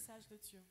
message de Dieu.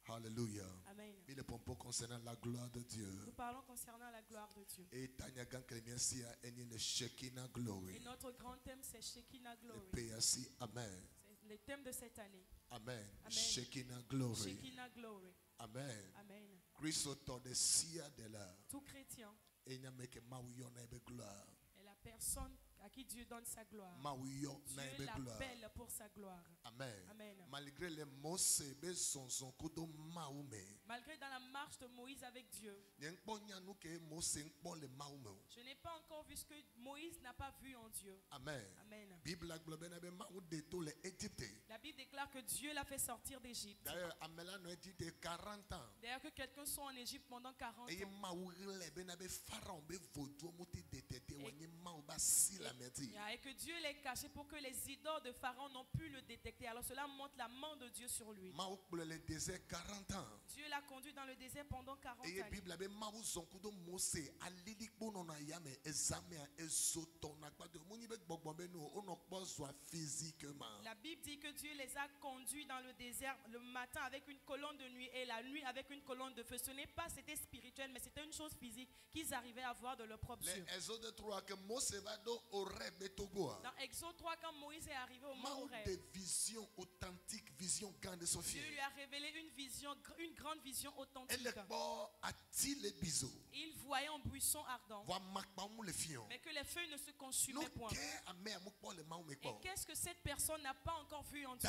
Hallelujah. Amen. Mais le propos concernant la gloire de Dieu. Nous parlons concernant la gloire de Dieu. Et Tanya Gankremiasi a eni le Shekinah glory. Et notre grand thème, c'est Shekinah Le Glory. PSI, amen. C'est le thème de cette année. Amen. Amen. Shekinah glory. Shekinah Glory. Amen. Amen. Christo to de sia de la. Tout chrétien Et n'y a meke mauyo na ebe gloire. est la personne à qui Dieu donne sa gloire. Mauyo na Dieu ebe gloire. l'appelle pour sa gloire. Amen. Amen. Malgré les mots sebe son kudo maume. Malgré dans la marche de Moïse avec Dieu, Nyenkpo nyanu ke mose nkpo le maume. je n'ai pas encore vu ce que Moïse n'a pas vu en Dieu. Amen. Amen. Bible globe na be mau de to le Égypte. La Bible déclare que Dieu l'a fait sortir d'Égypte. D'ailleurs, Amela no Égypte 40 ans. D'ailleurs, que quelqu'un soit en Égypte pendant 40 Et ans. maourle be na be pharaon be vodou moti detete wanye mau ba si la meti. Et que Dieu l'ait caché pour que les idoles de Pharaon n'ont pu le détecter. Alors cela montre la main de Dieu sur lui. Mau pour le désert 40 ans. Dieu l'a conduit dans le désert pendant 40 Et années. Bible be mau zonkudo mose alilikpo no na yame exame ezoto na kwa de muni be gbogbombe no onokpo zwa physiquement. La Bible dit que Dieu les a conduits dans le désert le matin avec une colonne de nuit et la nuit avec une colonne de feu. Ce n'est pas, c'était spirituel, mais c'était une chose physique qu'ils arrivaient à voir de leur propre Les yeux. Exode 3 que Mose va do Horeb Togoa. Dans Exode 3, quand Moïse est arrivé au mont Mau Horeb, de vision authentique, vision grande Sophie. Dieu lui a révélé une grande vision authentique. Elle est pas à les bisous. Il voyait un buisson ardent, Voit makbamu le fion. mais que les feuilles ne se No consumaient point. ke ame amukpo le mau Et mekpo. qu'est-ce que cette personne n'a pas encore vu en Dieu?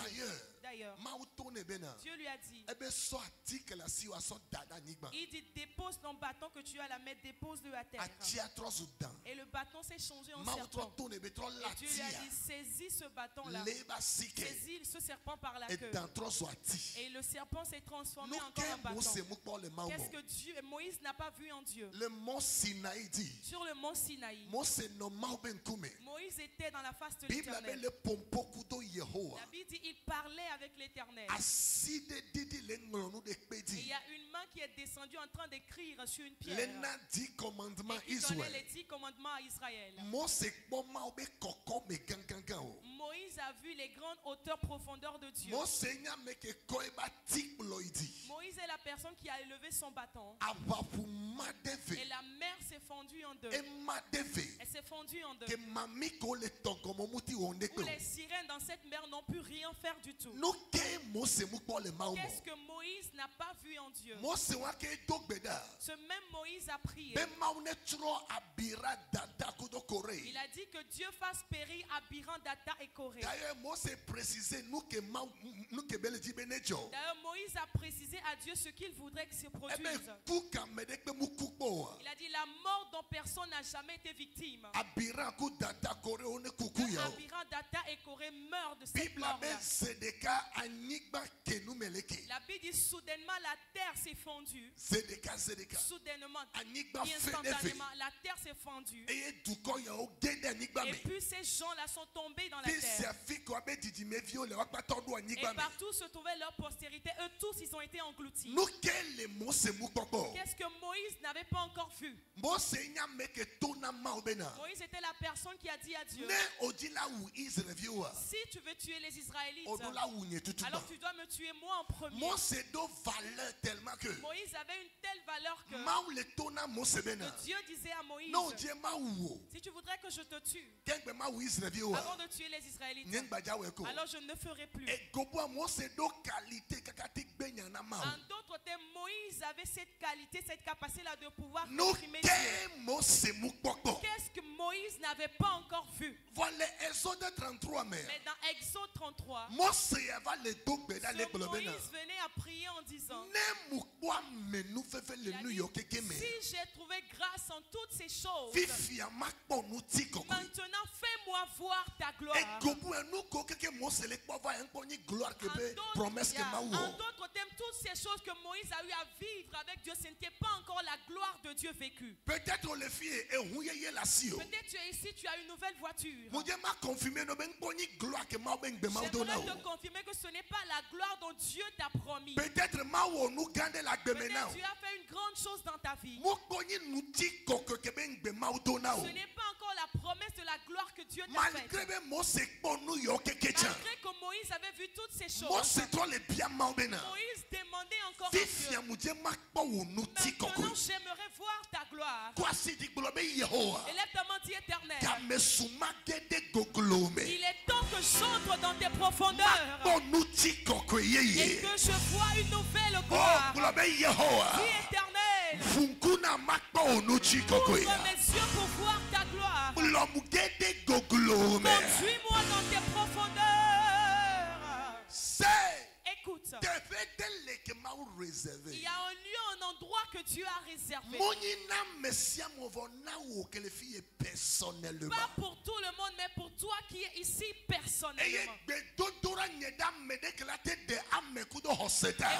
D'ailleurs, Mau tone bena. Dieu lui a dit, Ebe so article la si wa so dada nigba. il dit, dépose ton bâton que tu as à la mettre, dépose-le à terre. Atia trozu dan. Et le bâton s'est changé en Mau serpent. tro tone be tro Et Dieu lui a latia. dit, saisis ce bâton-là. Leba sike. Saisis ce serpent par la Et queue. dans trozu ati. Et le serpent s'est transformé No encore en ke bâton. Mose mukpo le mau Qu'est-ce mo. que Dieu, Moïse n'a pas vu en Dieu? Le mont Sinaï dit. Sur le mont Sinaï, Mose no mau ben kume. Moïse était dans la face de Bible l'Éternel. le pompo kudo Yehowa. La Bible dit, il parlait avec l'Éternel. Aside didi le ngolonu de Et il pedi. y a une main qui est descendue en train d'écrire sur une pierre. Les 10 commandements Et qui donnait Israël. les 10 commandements à Israël. Mose kpo mau be koko me gangan o. Moïse a vu les grandes hauteurs profondeurs de Dieu. Mose nya me ke ko eba tik bloidi. Moïse est la personne qui a élevé son bâton. Abafu Et madeve. la mer s'est fondue en deux. E madeve. Elle s'est fondue en deux. Que mami ko le tonkomo muti onde Où ko. les sirènes dans cette mer n'ont pu rien faire du tout. No ke Mose mukpo le mau mo. Qu'est-ce que Moïse n'a pas vu en Dieu? Mose wa ke dogbeda. Ce même Moïse a prié. Be mau ne tro abira dada kudo kore. Il a dit que Dieu fasse périr Abiram, Data et Corée. D'ailleurs, Mose précisait nous que nous que belle dit benejo. D'ailleurs, Moïse a précisé à Dieu ce qu'il voudrait que se Eh produise. ben, pour qu'amedek be mukupo. Il a dit la mort dont personne n'a jamais été victime. Abira ku dada kore one kukuya. Abiram, Data et Corée meurent de cette Bible abe mort-là. Zedeka anigba kenu meleke. La Bible dit soudainement la terre s'est fondue. Zedeka. Soudainement, Anigba instantanément, la terre s'est fondue. Et duko ya o gede anigba Et me. puis ces gens-là sont tombés dans la Puis terre. servi ko abe didi me vio le wakpa todu Et anigba me. partout se trouvait leur postérité. Eux tous, ils ont été engloutis. Nous que le Mose mukoko. Qu'est-ce que Moïse n'avait pas encore vu? Mose nya meke tona maobena. Moïse était la personne qui a dit à Dieu, Ne odila ou Israël vioa. si tu veux tuer les Israélites, Odola ou nye tutu. alors tu dois me tuer moi en premier. Mose do valeur tellement que Moïse avait une telle valeur que Maou le tona Mose bena. Dieu disait à Moïse, Non Dieu Maou. si tu voudrais que je te tue Kengbe Maou Israël avant vioa. de tuer les Israélites, Nyengbaja weko. alors je ne le ferai plus. Et gobo Mose do qualité kakatik benya na Maou. En d'autres termes, Moïse avait cette qualité, cette capacité-là de pouvoir Nous exprimer Dieu. que Mose mukoko. Qu'est-ce que Moïse n'avait pas encore vu? Voilà Exode 33 mais. Mais dans Exode 33, Mose va le dogbe dans les ce globena. Moïse venait à prier en disant, Ne mukwa me nous fait le il a New dit, York keme. si j'ai trouvé grâce en toutes ces choses, Fifi amakpo nous tiko. maintenant fais-moi voir ta Et gloire. gobo nous ko que Mose le kwa va un ni gloire que En be d'autres- promesse que en Maou. d'autres termes, toutes ces choses que Moïse a eu à vivre avec Dieu, ce n'était pas encore la gloire de Dieu vécue. Peut-être les filles et huyeye la sio. Peut-être tu es ici, tu as une nouvelle voiture. Mon Dieu m'a confirmé no ben ni gloire que Maou ben be Maou dona. J'aimerais te confirmer que ce n'est pas la gloire dont Dieu t'a promis. Peut-être Maou nous gande la gbemena. Peut-être tu as fait une grande chose dans ta vie. Mo koni nous tiko que ben be Maou dona. Ce n'est pas encore la promesse de la gloire que Dieu t'a faite. Malgré Mose ko New York kecha. Malgré que Moïse avait vu toutes ces choses, Mose toi le bien Maou bena. Moïse dans Dieu. Maintenant, j'aimerais voir ta gloire. Élève ta main, dis Éternel. Il est temps que j'entre dans tes profondeurs et que je vois une nouvelle gloire. Dis Éternel. Ouvre mes yeux pour voir ta gloire. Conduis-moi dans tes profondeurs. Écoute. Il y a un lieu, un endroit que Dieu a réservé. Pas pour tout le monde, mais pour toi qui es ici personnellement. Et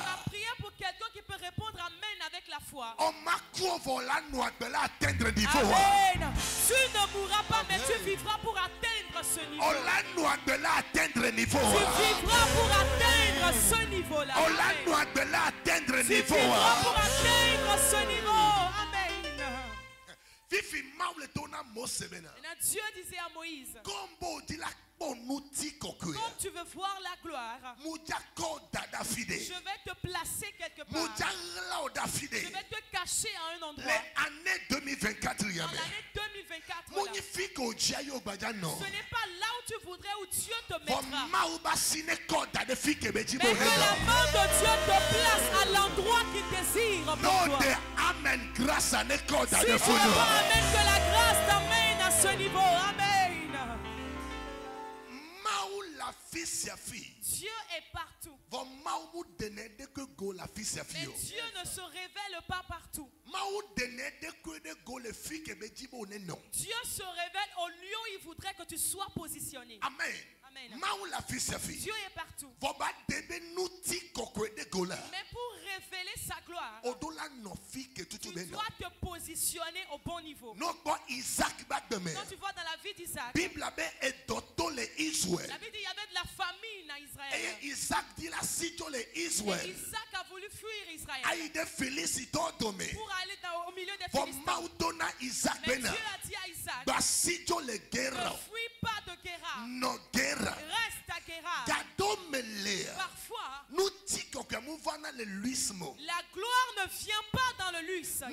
ma prière pour quelqu'un qui peut répondre Amen avec la foi. Amen. Tu ne mourras pas, mais tu vivras pour atteindre ce niveau. Tu vivras pour atteindre ce niveau-là. Tu vivras pour atteindre ce niveau. Amen. Maintenant, Dieu disait à Moïse, comme tu veux voir la gloire, je vais te placer quelque part. Je vais te cacher à un endroit. En l'année 2024, ce n'est pas là où tu voudrais, où Dieu te mettra. Mais que la main de Dieu te place à l'endroit qu'il désire pour toi. Amen. Grâce à Si tu veux, amen, que la grâce t'amène à ce niveau. Amen. Dieu est partout. Mais Dieu ne se révèle pas partout. Dieu se révèle au lieu où il voudrait que tu sois positionné. Amen. Amen. Dieu est partout. Mais pour révéler sa gloire, tu dois te positionner au bon niveau. Quand tu vois dans la vie d'Isaac, la Bible dit qu'il y avait de la famine à Israël. Et Isaac a voulu fuir Israël pour aller au milieu des Philistins. Mais Dieu a dit à Isaac, ne fuis pas de Guérar. Reste à Guérar. Parfois, la gloire ne vient pas dans le luxe.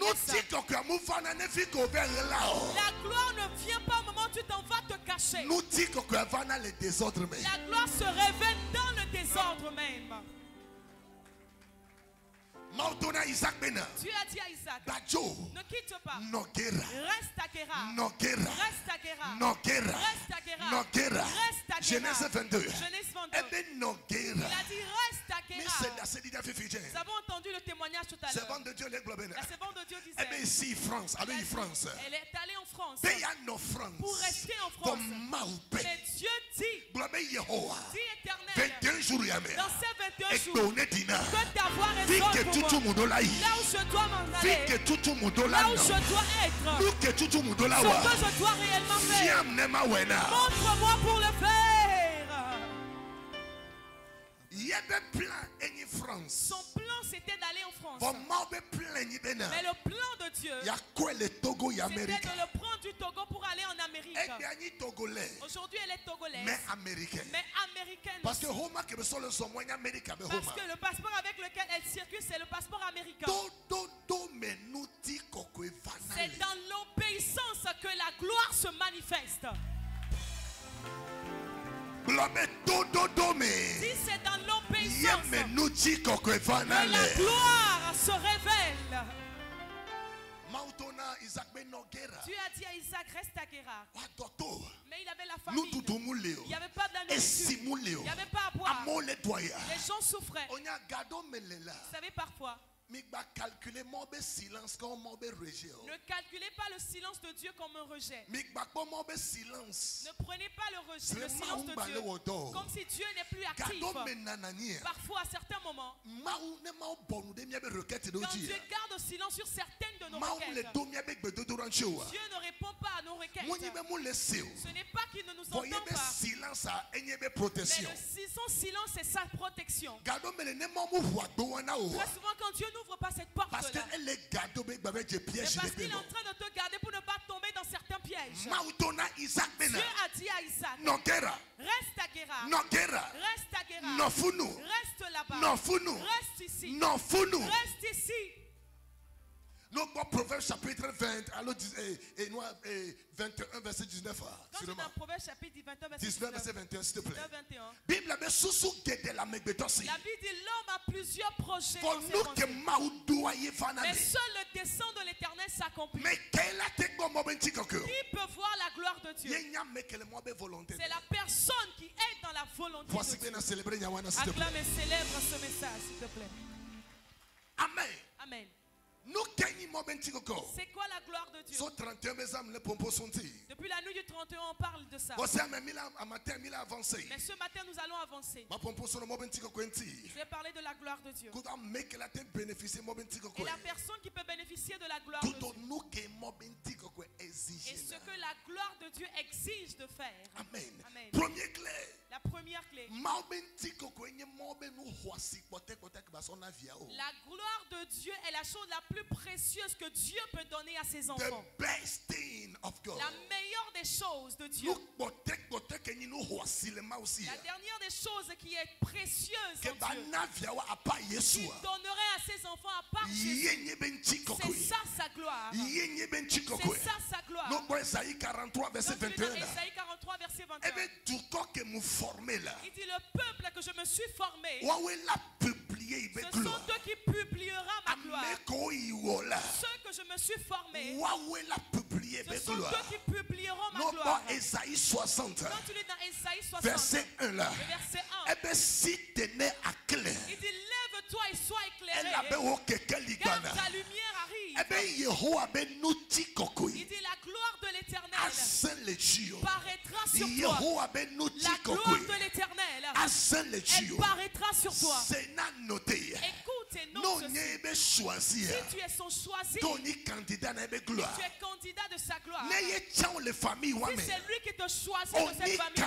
La gloire ne vient pas au moment où tu t'en vas te cacher. La gloire se révèle dans le désordre même. Dieu a dit à Isaac, ne quitte pas. Reste à Guérar. Reste à Guérar. Reste à Guérar. Reste à Genèse 22. Genèse 22. Il a dit reste à Guérar. Nous avons entendu le témoignage tout à l'heure. La servante de Dieu disait, elle est allée en France pour rester en France. Mais Dieu dit, Éternel, dans ces 21 jours, que ta voix résonne pour moi. Là où je dois m'en aller, là où je dois être, ce que je dois réellement faire, montre-moi pour le faire. Son plan c'était d'aller en France. Mais le plan de Dieu c'était de le prendre du Togo pour aller en Amérique. Aujourd'hui elle est togolaise, mais américaine. Parce que le passeport avec lequel elle circule c'est le passeport américain. C'est dans l'obéissance que la gloire se manifeste. Si c'est dans l'obéissance que la gloire se révèle. Dieu a dit à Isaac, reste à Guérar. Mais il avait la famine. Il n'y avait pas de la nourriture. Il n'y avait pas à boire. Les gens souffraient. Vous savez, parfois, ne calculez pas le silence de Dieu comme un rejet. Ne prenez pas le silence de Dieu comme si Dieu n'est plus actif. Parfois, à certains moments, quand Dieu garde le silence sur certaines de nos requêtes, Dieu ne répond pas à nos requêtes. Ce n'est pas qu'il ne nous entend pas, mais son silence c'est sa protection. Très souvent quand Dieu n'ouvre pas cette porte-là, c'est parce qu'il est en train de te garder pour ne pas tomber dans certains pièges. Dieu a dit à Isaac, Reste à Guéra. Nogera. Reste à Guéra. Nofunu. Reste là-bas. Nofunu. Reste ici. Nofunu. Reste ici. Nous avons Proverbe chapitre 20, alors 21 verset 19. Quand tu es dans Proverbe chapitre 21 verset 19 verset 21 s'il te plaît. 21. Bible la Bible dit l'homme a plusieurs projets. Mais seul le dessein de l'Éternel s'accomplit. Qui peut voir la gloire de Dieu? C'est la personne qui est dans la volonté de Dieu. Acclame et célèbre ce message s'il te plaît. Amen. Amen. C'est quoi la gloire de Dieu? Depuis la nuit du 31, on parle de ça. Mais ce matin, nous allons avancer. Je vais parler de la gloire de Dieu. Et la personne qui peut bénéficier de la gloire de Dieu. Et ce que la gloire de Dieu exige de faire. Amen. Amen. Première clé. La première clé. La gloire de Dieu est la chose la plus précieuse que Dieu peut donner à ses enfants. La meilleure des choses de Dieu. La dernière des choses qui est précieuse en Dieu. Qu'il donnerait à ses enfants à part Jésus. C'est ça sa gloire. C'est ça sa gloire. Esaïe 43 verset 21. Esaïe 43 verset 21. Il dit le peuple que je me suis formé. Ce sont eux qui publiera ma gloire. Ceux que je me suis formé. Ce sont eux qui publieront ma gloire. Esaïe 60. Quand tu lis dans Esaïe 60. Verset 1 là. Verset 1. Si tenais à clair. Il dit lève-toi et sois éclairé. Car ta lumière arrive. Il dit la gloire de l'Éternel paraîtra sur toi. La gloire de l'Éternel elle paraîtra sur toi. Écoute et note ceci. Si tu es son choisi, tu es candidat de sa gloire. Si c'est lui qui te choisit de cette famille,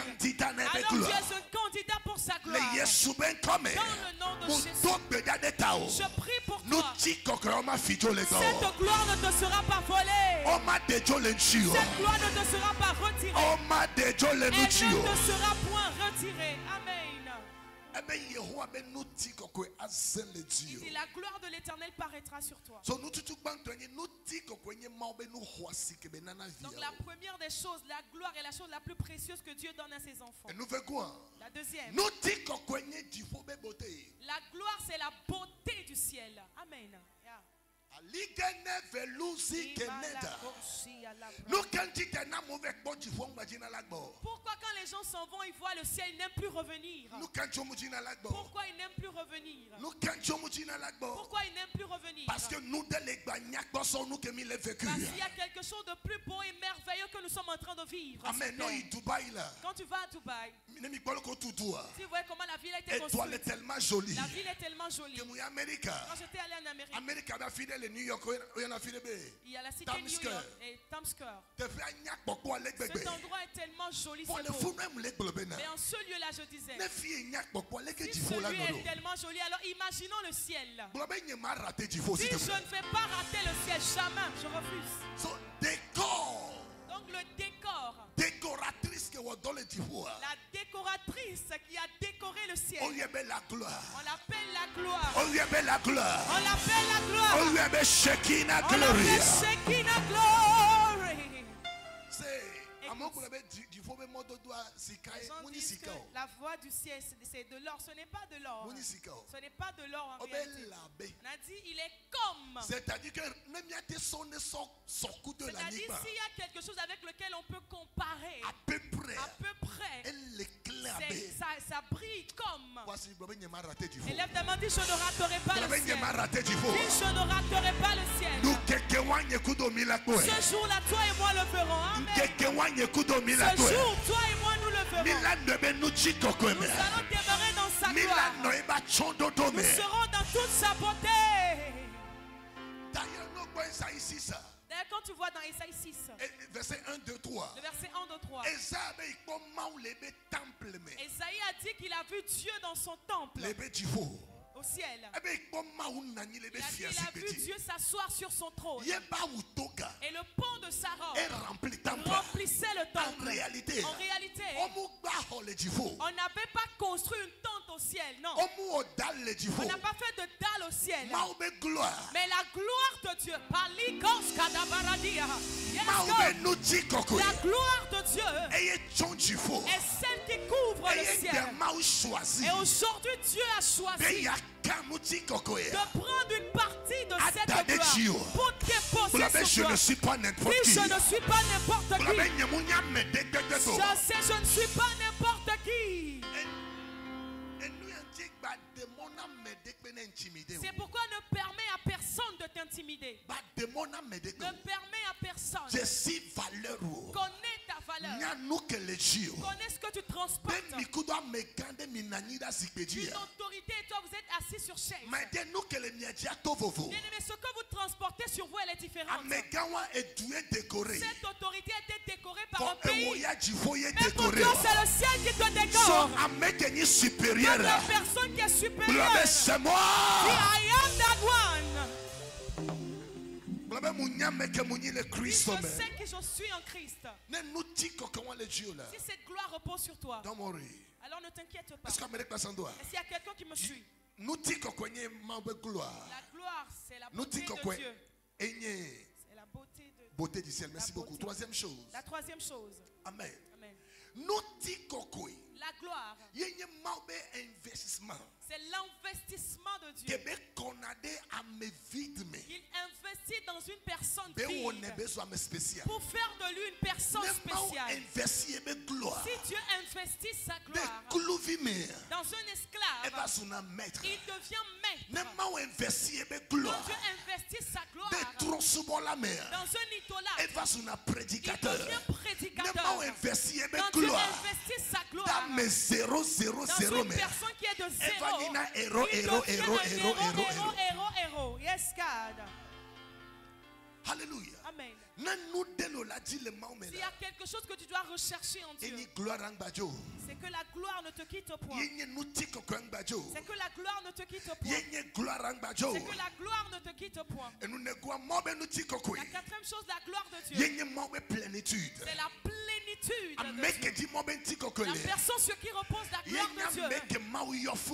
alors tu es un candidat pour sa gloire. Dans le nom de Jésus, je prie pour toi. Cette gloire ne te sera pas volée. Cette gloire ne te sera pas retirée. Elle ne te sera point retirée. Amen. Il dit la gloire de l'Éternel paraîtra sur toi. Donc la première des choses, la gloire est la chose la plus précieuse que Dieu donne à ses enfants. La deuxième, la gloire c'est la beauté du ciel. Amen. Pourquoi quand les gens s'en vont, ils voient le ciel, ils n'aiment plus revenir? Pourquoi ils n'aiment plus revenir? Pourquoi ils n'aiment plus revenir? Parce qu'il y a quelque chose de plus beau et merveilleux que nous sommes en train de vivre. Quand tu vas à Dubaï, tu vois comment la ville a été construite. La ville est tellement jolie. Quand j'étais allé en Amérique, il y a la cité New York et Times Square. Cet endroit est tellement joli, c'est beau. Mais en ce lieu-là, je disais, si ce lieu est tellement joli, alors imaginons le ciel. Si je ne vais pas rater le ciel, jamais, je refuse. Donc le décor. La décoratrice qui a décoré le ciel. On l'appelle la gloire. On l'appelle la gloire. On l'appelle la gloire. On l'appelle Shekinah Glory. La voix du ciel, c'est de l'or. Ce n'est pas de l'or. Ce n'est pas de l'or en réalité. On a dit, il est comme. C'est-à-dire s'il y a quelque chose avec lequel on peut comparer. À peu près. Ça brille comme. Élève ta main, dis, je ne raterai pas le ciel. Dis, je ne raterai pas le ciel. Ce jour-là, toi et moi le verrons. Amen. Ce jour, toi et moi nous le verrons. Nous allons demeurer dans sa gloire. Nous serons dans toute sa beauté. D'ailleurs, quand tu vois dans Esaïe 6, verset 1, 2, 3. Le verset 1, 2, 3. Esaïe a dit qu'il a vu Dieu dans son temple. au ciel. Il a vu Dieu s'asseoir sur son trône. Et le pont de sa robe remplissait le temple. En réalité, on n'avait pas construit une tente au ciel, non. On n'a pas fait de dalle au ciel. Mais la gloire de Dieu, la gloire de Dieu est celle qui couvre le ciel. Et aujourd'hui, Dieu a choisi de prendre une partie de cette gloire pour déposer sur toi. Je ne suis pas n'importe qui. Je ne suis pas n'importe qui. Je sais, je ne suis pas n'importe qui. C'est pourquoi ne permets à personne de t'intimider. Ne permets à personne. Connais ta valeur. Connais ce que tu transportes. Une autorité et toi vous êtes assis sur chaise. Bien-aimé, ce que vous transportez sur vous, elle est différente. Cette autorité a été décorée par un pays. Mais pour Dieu, c'est le ciel qui te décore. Donc la personne qui est supérieure. C'est moi. I am that one. Je sais que je suis en Christ. Si cette gloire repose sur toi, alors ne t'inquiète pas. Est-ce qu'il y a quelqu'un qui me suit? La gloire, c'est la beauté de Dieu. C'est la beauté du ciel. Merci beaucoup. Troisième chose. La troisième chose. Amen. Amen. La gloire, c'est l'investissement de Dieu. Il investit dans une personne vide pour faire de lui une personne spéciale. Si Dieu investit sa gloire dans un esclave, il devient maître. Quand Dieu investit sa gloire dans un idolâtre, il devient prédicateur. Quand Dieu investit sa gloire dans une personne qui est de zéro, il devient un héros. Yes, God. Alléluia. Amen. S'il y a quelque chose que tu dois rechercher en Dieu, c'est que la gloire ne te quitte point. C'est que la gloire ne te quitte point. C'est que la gloire ne te quitte point. La quatrième chose, la gloire de Dieu, c'est la plénitude de Dieu. La personne sur qui repose la gloire de Dieu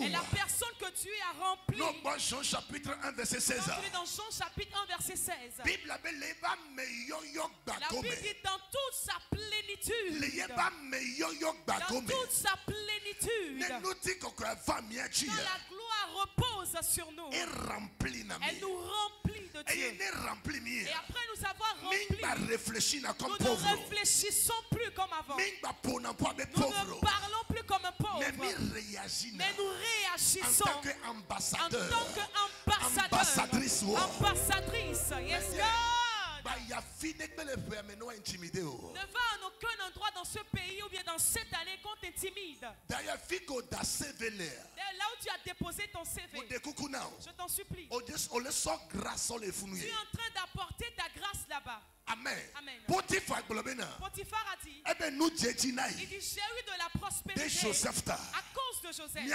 est la personne que Dieu a remplie. Dans Jean chapitre 1 verset 16. Quand tu es dans Jean chapitre 1 verset 16. La Bible dit dans toute sa plénitude. Dans toute sa plénitude. Quand la gloire repose sur nous, elle nous remplit de Dieu. Et après nous avoir remplis, nous ne réfléchissons plus comme avant. Nous ne parlons plus comme un pauvre. Mais nous réagissons en tant qu'ambassadrice. Yes, God. Ne va en aucun endroit dans ce pays ou bien dans cette année qu'on t'intimide. Là où tu as déposé ton CV, je t'en supplie. Tu es en train d'apporter ta grâce là-bas. Amen. Amen. Potiphar a dit, il dit, j'ai eu de la prospérité à cause de Joseph.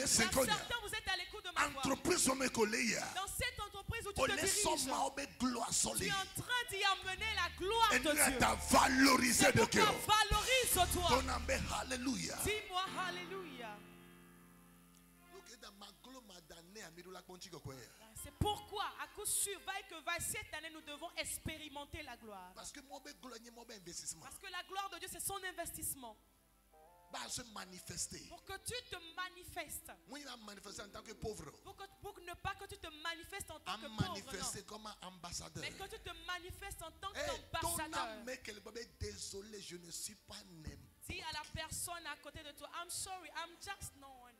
Certains, vous êtes à l'écoute de ma voix. Dans cette entreprise où tu te diriges, tu es en train d'y amener la gloire de Dieu. C'est pourquoi valorise-toi. Dis-moi Alléluia. C'est pourquoi, à coup sûr, cette année, nous devons expérimenter la gloire. Parce que la gloire de Dieu, c'est son investissement. Pour que tu te manifestes. En tant que pauvre. Pour ne pas que tu te manifestes en tant que pauvre. Comme ambassadeur. Mais que tu te manifestes en tant qu'ambassadeur. Désolé, je ne suis pas n'importe. Dis à la personne à côté de toi, I'm sorry, I'm just no one.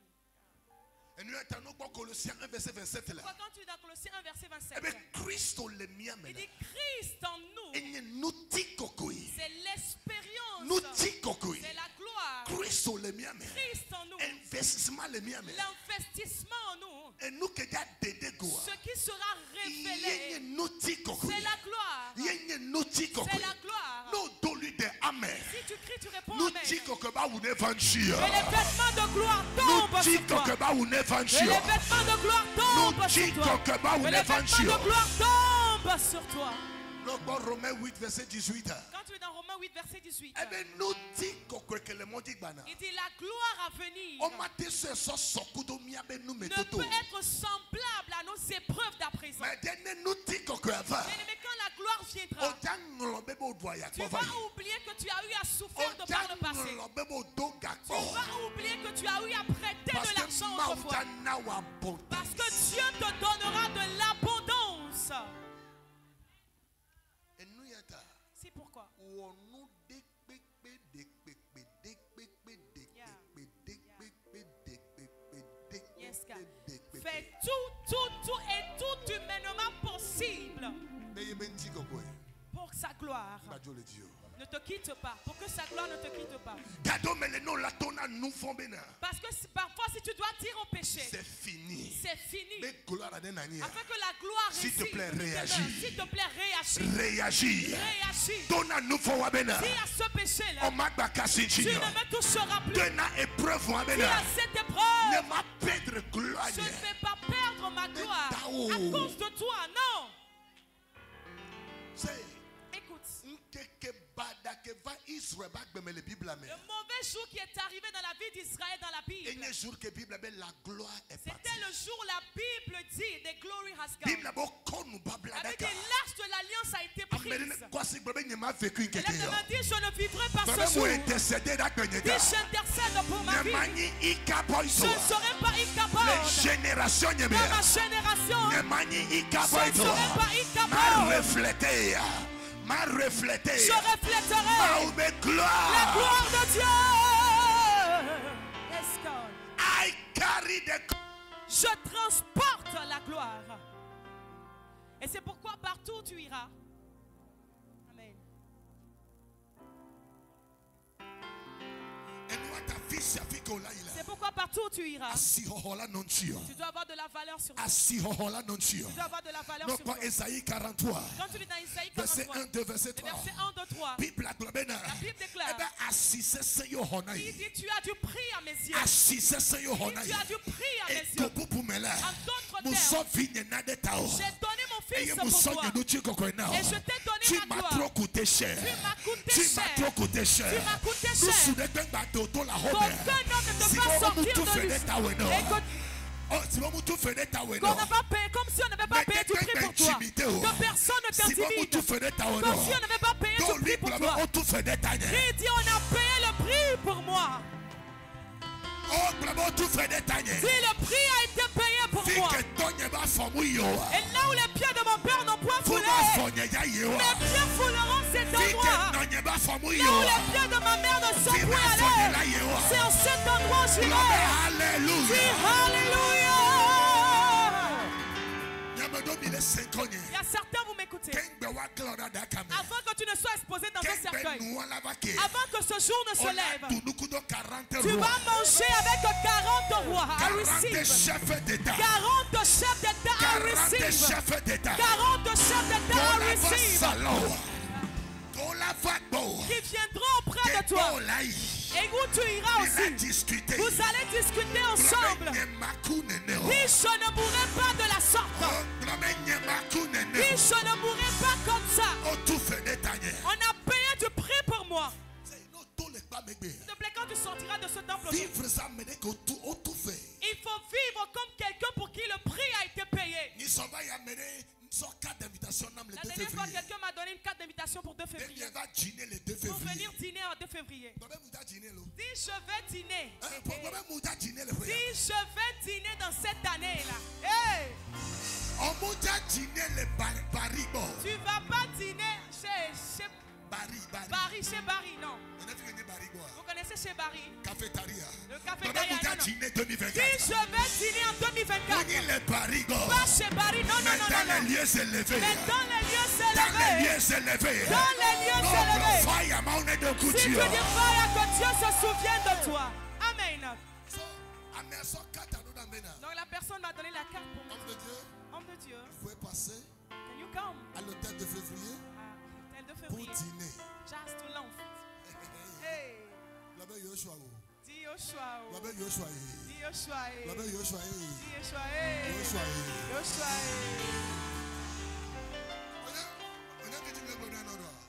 Et nous attendons quoi Colossiens 1 verset 27 là. Quand tu es dans Colossiens 1 verset 27. Il dit Christ en nous. C'est l'expérience. C'est la gloire. Christ en nous. L'investissement en nous. Ce qui sera révélé. C'est la gloire. C'est la gloire. Si tu cries, tu réponds amen. les vêtements de gloire tombent sur toi. Que les vêtements de gloire tombent sur toi. Que les vêtements de gloire tombent sur toi. Romains 8, verset 18. Quand tu es dans Romains 8, verset 18, il dit la gloire à venir ne peut être semblable à nos épreuves d'à présent. Mais quand la gloire viendra, tu vas oublier que tu as eu à souffrir de par le passé. Tu vas oublier que tu as eu à prêter de l'argent autrefois. Parce que Dieu te donnera de l'abondance. C'est pourquoi. Yes, God. Fais tout humainement possible pour sa gloire. Ne te quitte pas, pour que sa gloire ne te quitte pas. Parce que parfois si tu dois dire au péché, c'est fini. C'est fini. Afin que la gloire s'il te plaît, réagis. S'il te plaît, réagis. Réagis. Si à ce péché-là, tu ne me toucheras plus. Si à cette épreuve, je ne vais pas perdre ma gloire à cause de toi, non. Écoute. Le mauvais jour qui est arrivé dans la vie d'Israël dans la Bible, c'était le jour où la Bible dit the glory has gone. Avec des l'arche de l'alliance a été prise. Elle me dit je ne vivrai pas ce jour. Dis j'intercède pour ma vie. Je ne serai pas incapable. Dans ma génération, je ne serai pas incapable. Je refléterai la gloire de Dieu. Yes, God. Je transporte la gloire. Et c'est pourquoi partout où tu iras. Amen. C'est pourquoi partout où tu iras, tu dois avoir de la valeur sur toi. Tu dois avoir de la valeur sur toi. Ésaïe 43, quand tu lis dans Isaïe 43, verset 1, 2, verset 3, verset 1, 2, 3, la Bible déclare, il dit tu as du prix à mes yeux. Tu as du prix à mes yeux. En d'autres termes, j'ai donné mon fils pour toi. Et je t'ai donné la gloire. Tu m'as coûté cher. Tu m'as coûté cher. Qu'aucun homme ne te fasse sortir de lui. Qu'on n'a pas payé, comme si on n'avait pas payé du prix pour toi. Que personne ne t'intimide. Comme si on n'avait pas payé du prix pour toi. Il dit on a payé le prix pour moi. Si le prix a été payé pour moi. Et là où les pieds de mon père n'ont point foulé, mes pieds fouleront cet endroit. Là où les pieds de ma mère ne sont point allés, c'est en cet endroit où j'irai. Dis Alléluia. Il y a certains, vous m'écoutez. Avant que tu ne sois exposé dans un cercueil, avant que ce jour ne se lève, tu vas manger avec 40 rois. 40 chefs d'État. 40 chefs d'État. 40 chefs d'État. Qui viendront auprès de toi. Et où tu iras aussi. Vous allez discuter ensemble. Dis je ne mourrai pas de la sorte. Dis je ne mourrai pas comme ça. On a payé du prix pour moi. S'il te plaît, quand tu sortiras de ce temple, il faut vivre comme quelqu'un pour qui le prix a été payé. La dernière fois, quelqu'un m'a donné une carte d'invitation pour 2 février. Pour venir dîner en 2 février. Dis je vais dîner. Dis je vais dîner dans cette année-là. Hey! Tu ne vas pas dîner chez Barry, chez Barry, non. Vous connaissez chez Barry? Le cafétéria. Dis je vais dîner en 2024. Pas chez Barry, non. Mais dans les lieux élevés. Si tu dis fire, que Dieu se souvienne de toi. Amen. Donc la personne m'a donné la carte pour moi. Homme de Dieu. Vous pouvez passer Can you come? À l'hôtel de février. L'hôtel de pour février. dîner. Just to laugh. Hey. Dis Yoshua. Dis Yoshua.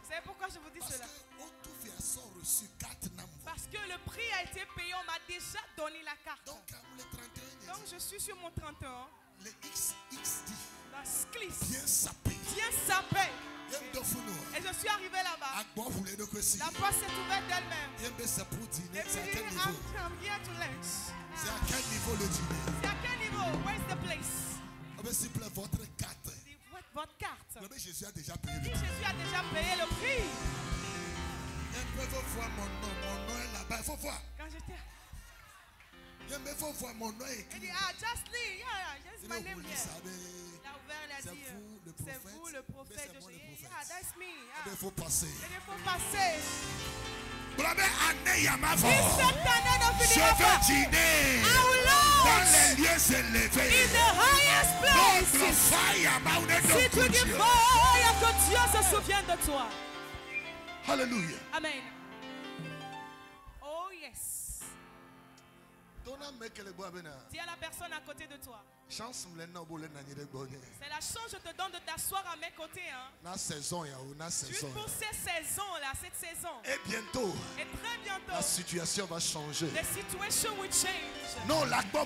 C'est pourquoi je vous dis cela. Parce que le prix a été payé, on m'a déjà donné la carte. Donc je suis sur mon 31. Le XXD. La Sklis. Bien sapé. Et je suis arrivé là-bas. La porte s'est ouverte d'elle-même. Et puis I'm here to lunch. C'est à quel niveau le dîner? C'est à quel niveau? Where's the place? S'il vous plaît, votre carte. Votre carte. Jésus a déjà payé le prix. Jésus a déjà payé le prix. Il faut voir mon nom. Mon nom est là-bas. Il faut voir. Quand j'étais... Il faut voir mon nom écrit. Il dit, just Lee. Yeah, just my name here. C'est vous le prophète de Jésus. Yeah, that's me. Il faut passer. Il faut passer. Cette année ne finira pas. Je veux dîner dans les lieux élevés. In the highest place. Si tu dis fire, que Dieu se souvienne de toi. Hallelujah. Amen. Oh yes. Dis à la personne à côté de toi. C'est la chance je te donne de t'asseoir à mes côtés. Hein. Juste pour ces saisons-là, cette saison. Et bientôt, et très bientôt, la situation va changer. The situation will change. Non, la et quand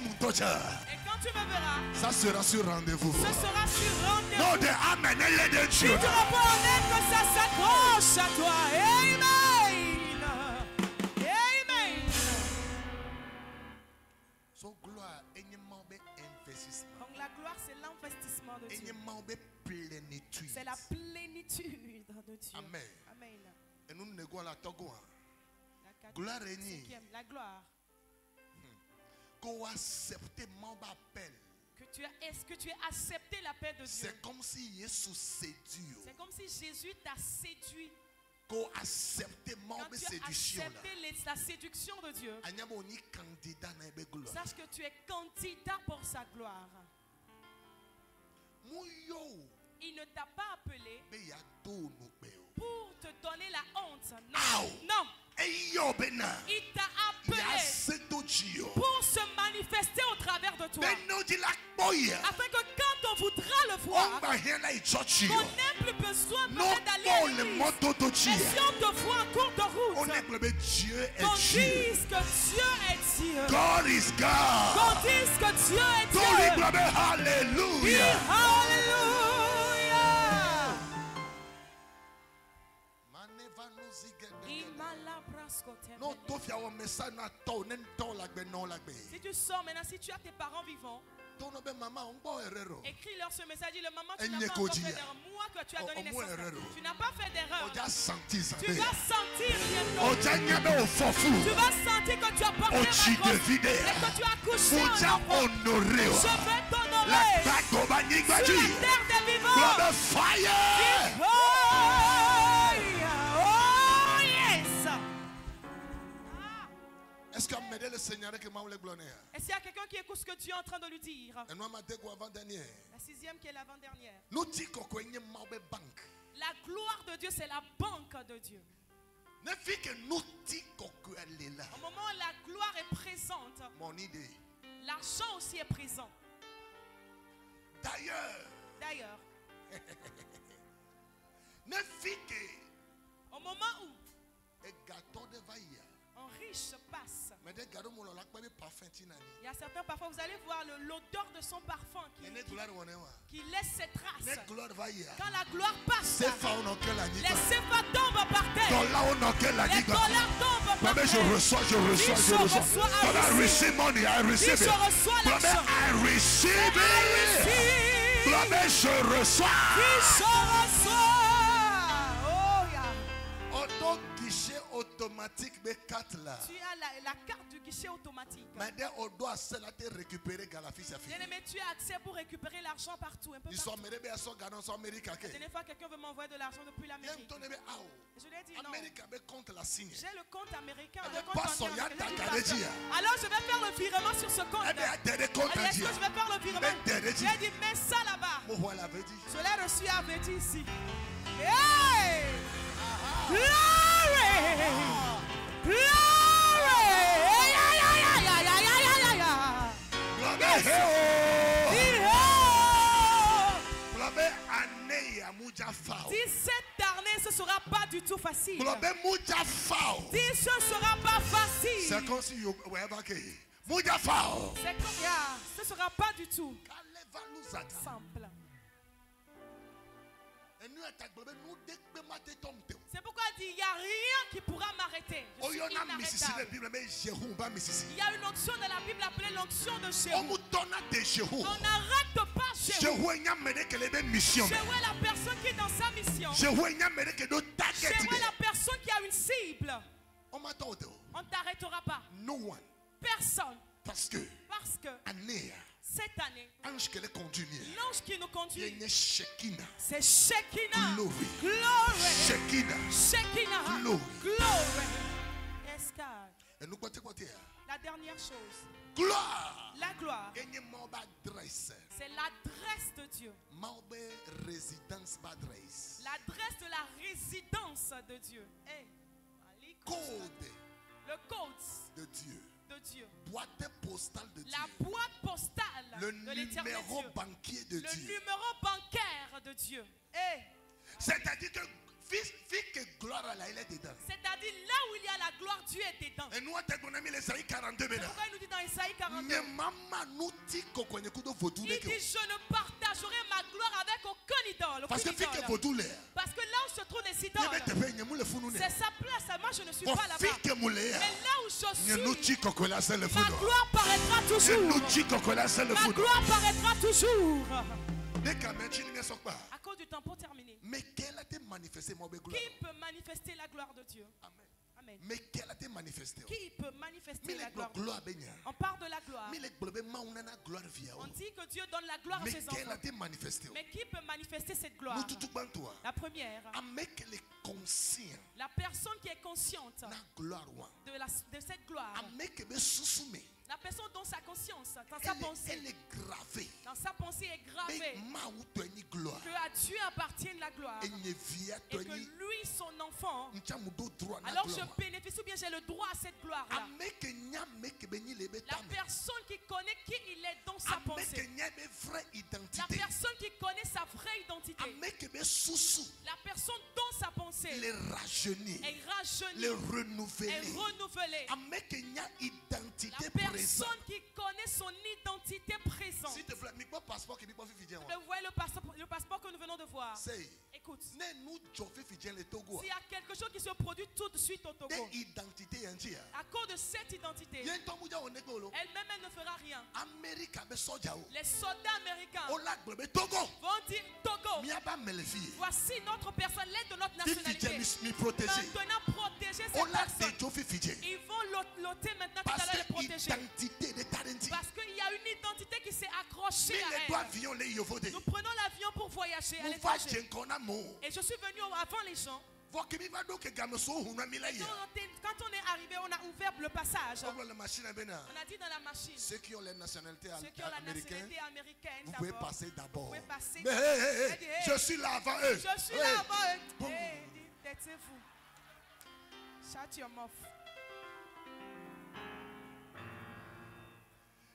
tu me verras, ça sera sur rendez-vous. Ce sera sur rendez-vous. Non, de Amen, elle est de Dieu. Si tu reconnais que ça s'accroche à toi. Amen. Donc la gloire, c'est l'investissement de Dieu. C'est la plénitude de Dieu. Amen. Amen. Et nous négons la togo. Gloire. La gloire. Est-ce que tu as accepté l'appel de Dieu? C'est comme si Jésus séduit. C'est comme si Jésus t'a séduit. Quand tu as accepté la séduction de Dieu, sache que tu es candidat pour sa gloire. Il ne t'a pas appelé pour te donner la honte. Non. Non. Il t'a appelé pour se manifester au travers de toi. Afin que quand on voudra le voir, on n'ait plus besoin d'aller à l'église. Mais si on te voit en cours de route, on dise que Dieu est Dieu. God is God. Qu'on dise que Dieu est Dieu. Hallelujah. Hallelujah. Si tu sors maintenant, si tu as tes parents vivants, écris-leur ce message. Dis-le, maman, tu n'as pas encore fait d'erreur. Moi que tu as donné naissance, tu n'as pas fait d'erreur. Tu vas sentir bientôt. Tu vas sentir que tu as porté ma grosse et que tu as couché un enfant. Je vais t'honorer sur la terre des vivants. Est-ce qu'il y a quelqu'un qui écoute ce que Dieu est en train de lui dire? La 6e qui est l'avant-dernière. La gloire de Dieu, c'est la banque de Dieu. Au moment où la gloire est présente, l'argent aussi est présent. D'ailleurs, au moment où un riche passe, il y a certains parfois, vous allez voir l'odeur de son parfum qui laisse ses traces. Quand la gloire passe, les séphas tombent par terre. Les dollars tombent par terre. Je reçois. Je reçois l'argent. Je reçois. Guichet automatique B4 là. Tu as la carte du guichet automatique. Mais on doit récupérer bien-aimé, tu as accès pour récupérer l'argent partout, un peu partout. La dernière fois, quelqu'un veut m'envoyer de l'argent depuis l'Amérique. Je lui ai dit non. J'ai le compte américain. Le compte alors je vais faire le virement sur ce compte. Est-ce que je vais faire le virement? J'ai dit mets ça là-bas. Je l'ai reçu à Bédi ici. Hey! Glory! Glory! Dis cette année, ce ne sera pas du tout facile. Dis, ce ne sera pas facile. C'est comme ce ne sera pas du tout simple. C'est pourquoi il dit, il n'y a rien qui pourra m'arrêter. Je suis inarrêtable. Il y a une onction dans la Bible appelée l'onction de Jéhu. On n'arrête pas Jéhu. Jéhu est la personne qui est dans sa mission. Jéhu est la personne qui a une cible. On ne t'arrêtera pas. Personne. Parce que cette année, l'ange qui nous conduit, c'est Shekinah. Glory. Shekinah. Glory. Yes, God. La dernière chose. Gloire. La gloire. C'est l'adresse de Dieu. L'adresse de la résidence de Dieu. Hey. Le code de Dieu. Boîte postale de Dieu. La boîte postale de l'éternel Dieu. Banquier de le Dieu. Numéro bancaire de Dieu. Hey. C'est-à-dire que gloire à la, il est dedans. C'est-à-dire là où il y a la gloire, Dieu est dedans. Et nous on a Isaïe 42 maintenant. Pourquoi il nous dit dans Isaïe 42? Il dit, je ne partagerai ma gloire avec aucun idole. Parce que là où se trouvent les idoles, c'est sa place. Moi je ne suis pas là-bas. Mais là où je suis, ma gloire paraîtra toujours. Ma gloire paraîtra toujours. À cause du temps pour terminer. Mais quelle a été manifestée ma gloire? Qui peut manifester la gloire de Dieu? Amen. Amen. Mais quelle a été manifestée? Qui peut manifester la gloire? On parle de la gloire. On dit que Dieu donne la gloire à ses enfants. Mais qui peut manifester cette gloire? La première. La personne qui est consciente de cette gloire. La personne dont sa conscience, dans sa pensée, elle est gravée. Dans sa pensée est gravée. Que à Dieu appartienne la gloire. Et que lui, son enfant, alors je bénéficie ou bien j'ai le droit à cette gloire-là. La personne qui connaît qui il est dans sa pensée. La personne qui connaît sa vraie identité. La personne dans sa pensée est rajeunie, est renouvelée. La personne qui connaît son identité présente. S'il te plaît, vous voyez le passeport que nous venons de voir. Écoute, s'il y a quelque chose qui se produit tout de suite au Togo, à cause de cette identité, elle-même elle ne fera rien. Les soldats américains vont dire Togo, voici notre personne, l'aide de notre nationalité. Maintenant protéger cette personne. Ils vont l'ôter maintenant tout à l'heure les protéger. Parce qu'il y a une identité qui s'est accrochée à elle. Nous prenons l'avion pour voyager à l'étranger. Et je suis venu avant les gens. Quand on est arrivé, on a ouvert le passage. On a dit dans la machine, ceux qui ont la nationalité américaine, vous pouvez passer d'abord. Mais je suis là avant eux. Je suis là avant eux. Taisez-vous. Shut your mouth.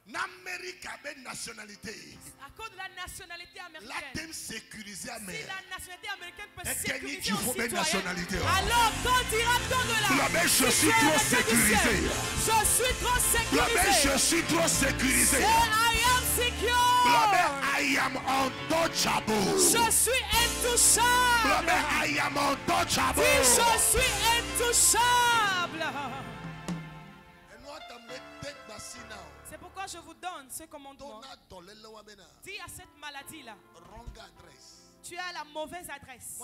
À cause de la nationalité américaine. Si la nationalité américaine peut sécuriser un citoyen, alors quand dira-t-on de la je suis trop sécurisé. Je suis trop sécurisé. Je suis trop sécurisé. I am secure. I am untouchable. Je suis intouchable. I am untouchable. Je suis intouchable. C'est pourquoi je vous donne ce commandement. Dis à cette maladie-là, tu as la mauvaise adresse.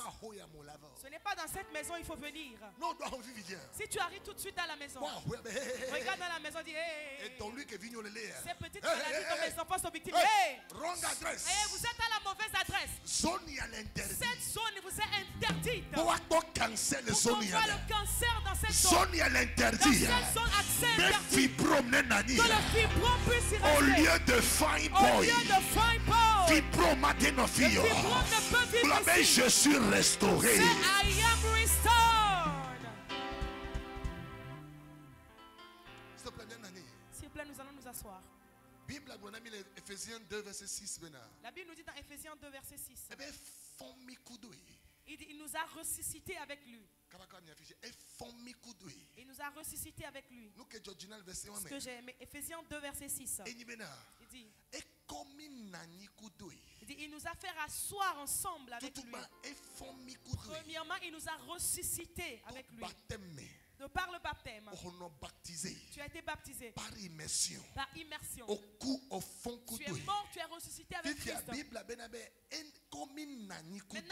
Ce n'est pas dans cette maison il faut venir. Si tu arrives tout de suite à la maison, regarde dans la maison, dis hey, ces petites maladies dont mes enfants sont victimes. Hey, vous êtes à la mauvaise adresse. Cette zone vous est interdite. Pourquoi le cancer dans cette zone? Dans cette zone accès interdit. Que le fibrome puisse y rester. Au lieu de fine boy, fibrome ne peut vivre. Je suis restauré. I am restored. Ephésiens 2, verset 6. La Bible nous dit dans Ephésiens 2, verset 6. Il nous a ressuscité avec lui. Il nous a ressuscité avec lui. Ce que j'ai aimé, Ephésiens 2, verset 6. Il dit, il nous a fait rasseoir ensemble avec lui. Premièrement, il nous a ressuscité avec lui. De par le baptême, tu as été baptisé par immersion. Tu es mort, tu es ressuscité avec Christ. Maintenant,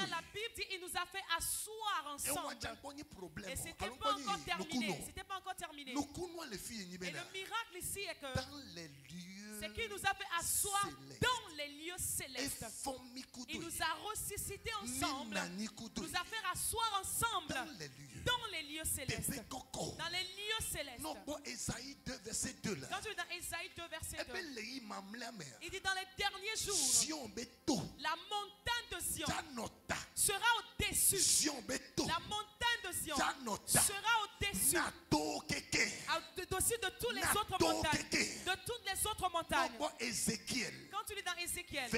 la Bible dit il nous a fait asseoir ensemble. Et ce n'était pas encore terminé. C'était pas encore terminé. Et le miracle ici est que c'est qu'il nous a fait asseoir dans les lieux célestes. Il nous a ressuscités ensemble. Il nous a fait asseoir ensemble dans les lieux célestes. Dans les lieux célestes. Quand tu es dans Ésaïe 2, verset 2, il dit dans les derniers jours, la montagne de Sion sera au-dessus. La montagne de Sion sera au-dessus. Au-dessus de toutes les autres montagnes. De toutes les autres montagnes. Quand tu es dans Ézéchiel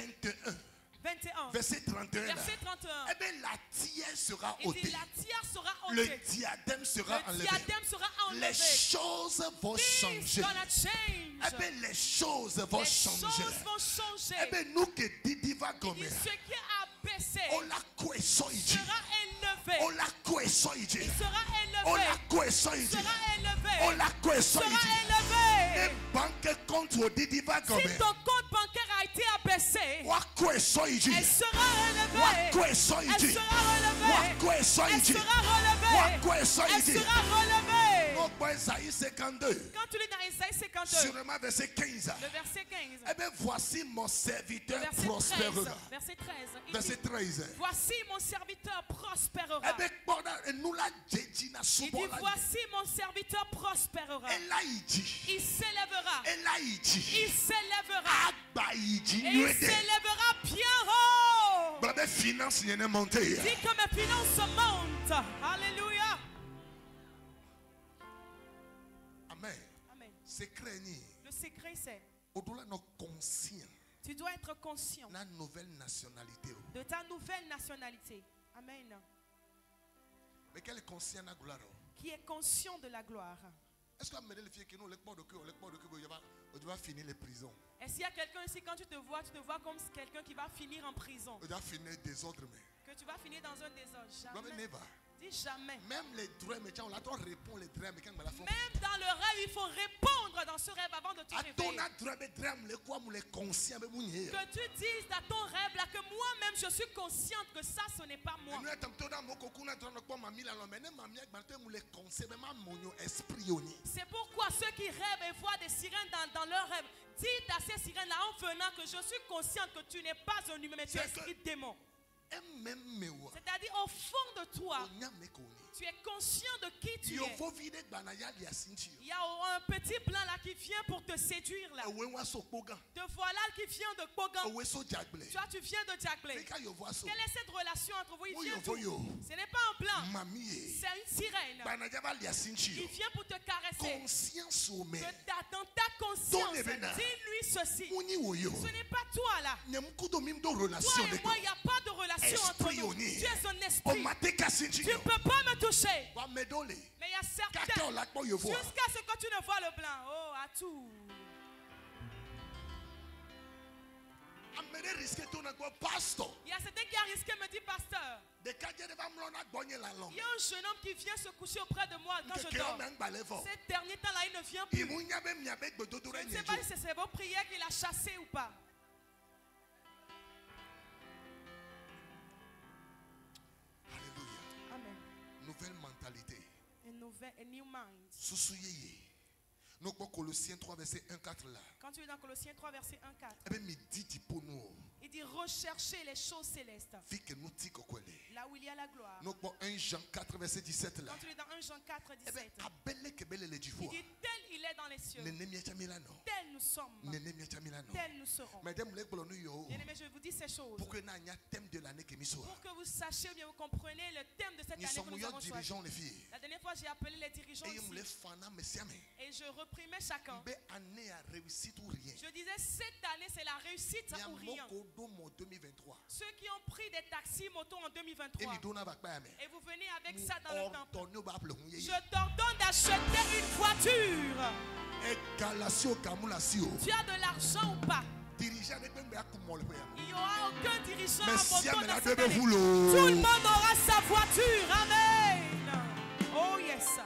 21, verset 31. Eh bien, la tiare sera ôtée. La tiare sera ôtée. Le diadème sera enlevé. Les choses vont changer. Eh bien, les choses vont changer. Eh bien, nous que Didi va gommer. Ce qui est abaissé sera élevé. Il sera élevé. Les banques contre Didi va gommer. Si ton compte bancaire a été abaissé, elle sera élevée. Elle sera relevée. Elle sera relevée. Isaïe 52. Quand tu lis dans Isaïe 52, sûrement verset 15. Le verset 15. Eh bien, voici mon serviteur prospérera. Verset 13. Verset 13. Voici mon serviteur prospérera. Eh bien, nous la il dit, voici mon serviteur prospérera. Il s'élèvera. Il s'élèvera. Et il s'élèvera bien haut. Dis que mes finances montent. Alléluia. Amen. Le secret c'est tu dois être conscient de ta nouvelle nationalité. Amen. Mais quel est conscient de la gloire? Qui est conscient de la gloire? Est-ce qu'on va finir les prisons? Est-ce qu'il y a quelqu'un ici, quand tu te vois comme quelqu'un qui va finir en prison? Que tu vas finir dans un désordre? Jamais. Dis jamais. Même les rêves, on répond les rêves. Même dans le rêve, il faut répondre dans ce rêve avant de te réveiller. Que tu dises dans ton rêve là que moi-même je suis consciente que ça ce n'est pas moi. C'est pourquoi ceux qui rêvent et voient des sirènes dans leur rêve, dites à ces sirènes là en venant que je suis consciente que tu n'es pas un humain mais tu es esprit démon. C'est-à-dire au fond de toi, tu es conscient de qui tu es. Il y a un petit blanc là qui vient pour te séduire là. Te voilà qui vient de Kogan. Toi tu viens de Djagblé. Quelle est cette relation entre vous? Il vient ce n'est pas un blanc. C'est une sirène. Il vient pour te caresser. Dans ta conscience, dis-lui ceci. Ce n'est pas toi là. Toi et moi, il n'y a pas de relation entre nous. Tu es un esprit. Tu ne peux pas me toucher. Mais il y a certains, jusqu'à ce que tu ne vois le blanc. Oh, à tout. Il y a certains qui a risqué, me dit pasteur. Il y a un jeune homme qui vient se coucher auprès de moi quand je dors. Ces derniers temps-là, il ne vient plus. Je ne sais pas si c'est vos prières qu'il a chassé ou pas. Nouvelle mentalité. A new mind. Nous Colossiens 3 verset 1-4 là. Quand tu es dans Colossiens 3 verset 1-4. Il dit rechercher les choses célestes. Là où il y a la gloire. Nous 1 Jean 4 verset 17 là. Quand tu es dans 1 Jean 4 17. Il dit tel il est dans les cieux. Tel nous sommes. Tel nous serons. Bien-aimés, je vous dis ces choses. Pour qu'il y ait Pour que vous sachiez bien, vous comprenez le thème de cette année que nous avons choisi. La dernière fois, j'ai appelé les dirigeants ici. Et je reprimais chacun. Je disais, cette année, c'est la réussite ou rien. Ceux qui ont pris des taxis motos en 2023. Et vous venez avec ça dans le temple. Je t'ordonne d'acheter une voiture. Tu as de l'argent ou pas? Il n'y aura aucun dirigeant à moto dans cette année. Tout le monde aura sa voiture. Amen. Oh yes.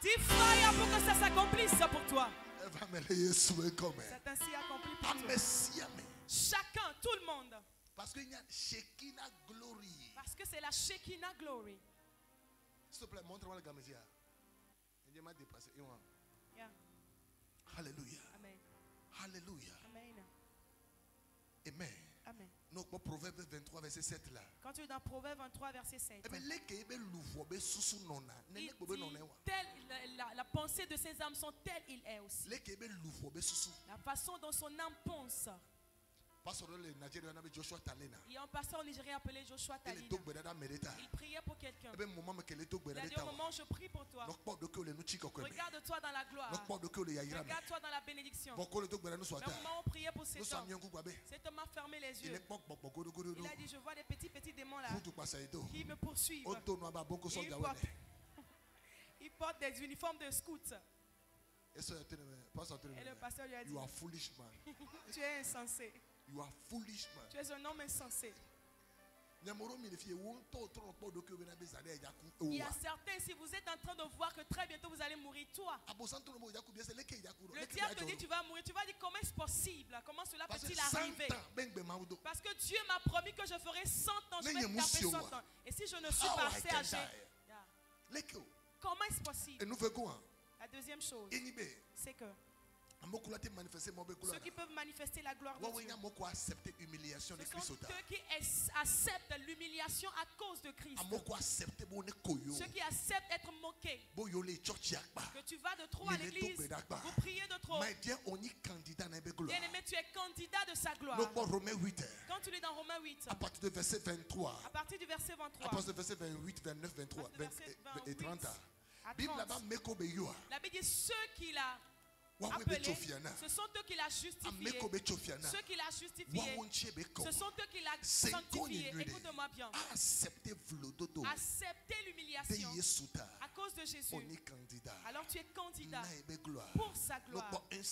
Dis fire pour que ça s'accomplisse pour toi. C'est ainsi accompli pour toi. Chacun, tout le monde. Parce qu'il y a Shekinah Glory. Parce que c'est la Shekinah Glory. S'il te plaît, montre-moi le gamésia. Il m'a dépassé. Yeah. Alléluia. Amen. Alléluia. Amen. Amen. Amen. Donc, Proverbe 23, verset 7 là. Quand tu es dans Proverbe 23, verset 7. La pensée de ses âmes sont telles il est aussi. La façon dont son âme pense. Il y a un pasteur au Nigeria appelé Joshua Talina. Il priait pour quelqu'un. Il a dit au moment où je prie pour toi, regarde-toi dans la gloire. Regarde-toi dans la bénédiction. Mais au moment où on priait pour cet homme, cet homme a fermé les yeux. Il a dit, je vois des petits démons là qui me poursuivent. Ils portent des uniformes de scouts. Et le pasteur lui a dit, you are foolish man. Tu es insensé. You are foolish man. Tu es un homme insensé. Il y a certains, si vous êtes en train de voir que très bientôt vous allez mourir, toi. Le diable te dit tu vas mourir. Tu vas dire comment est-ce possible? Comment cela peut-il arriver? Parce que Dieu m'a promis que je ferai 100 ans. Je vais taper 100 ans. Et si je ne suis pas assez âgé, comment est-ce possible? La deuxième chose, c'est que ceux qui peuvent manifester la gloire de Dieu, ce sont ceux qui acceptent l'humiliation à cause de Christ. Ceux qui acceptent d'être moqués. Que tu vas de trop à l'église, vous priez de trop. Bien-aimé, tu es candidat de sa gloire. Quand tu es dans Romains 8, à partir du verset 23, à partir du verset 23, à partir du verset 28, 29, 23 et 30, la Bible dit ceux qui l'a appelé, ce sont eux qui l'a justifié. Ceux qui l'a justifié, ce sont eux qui l'a sanctifié. Écoute-moi bien. Accepter l'humiliation à cause de Jésus. Alors tu es candidat pour sa gloire. Quand tu es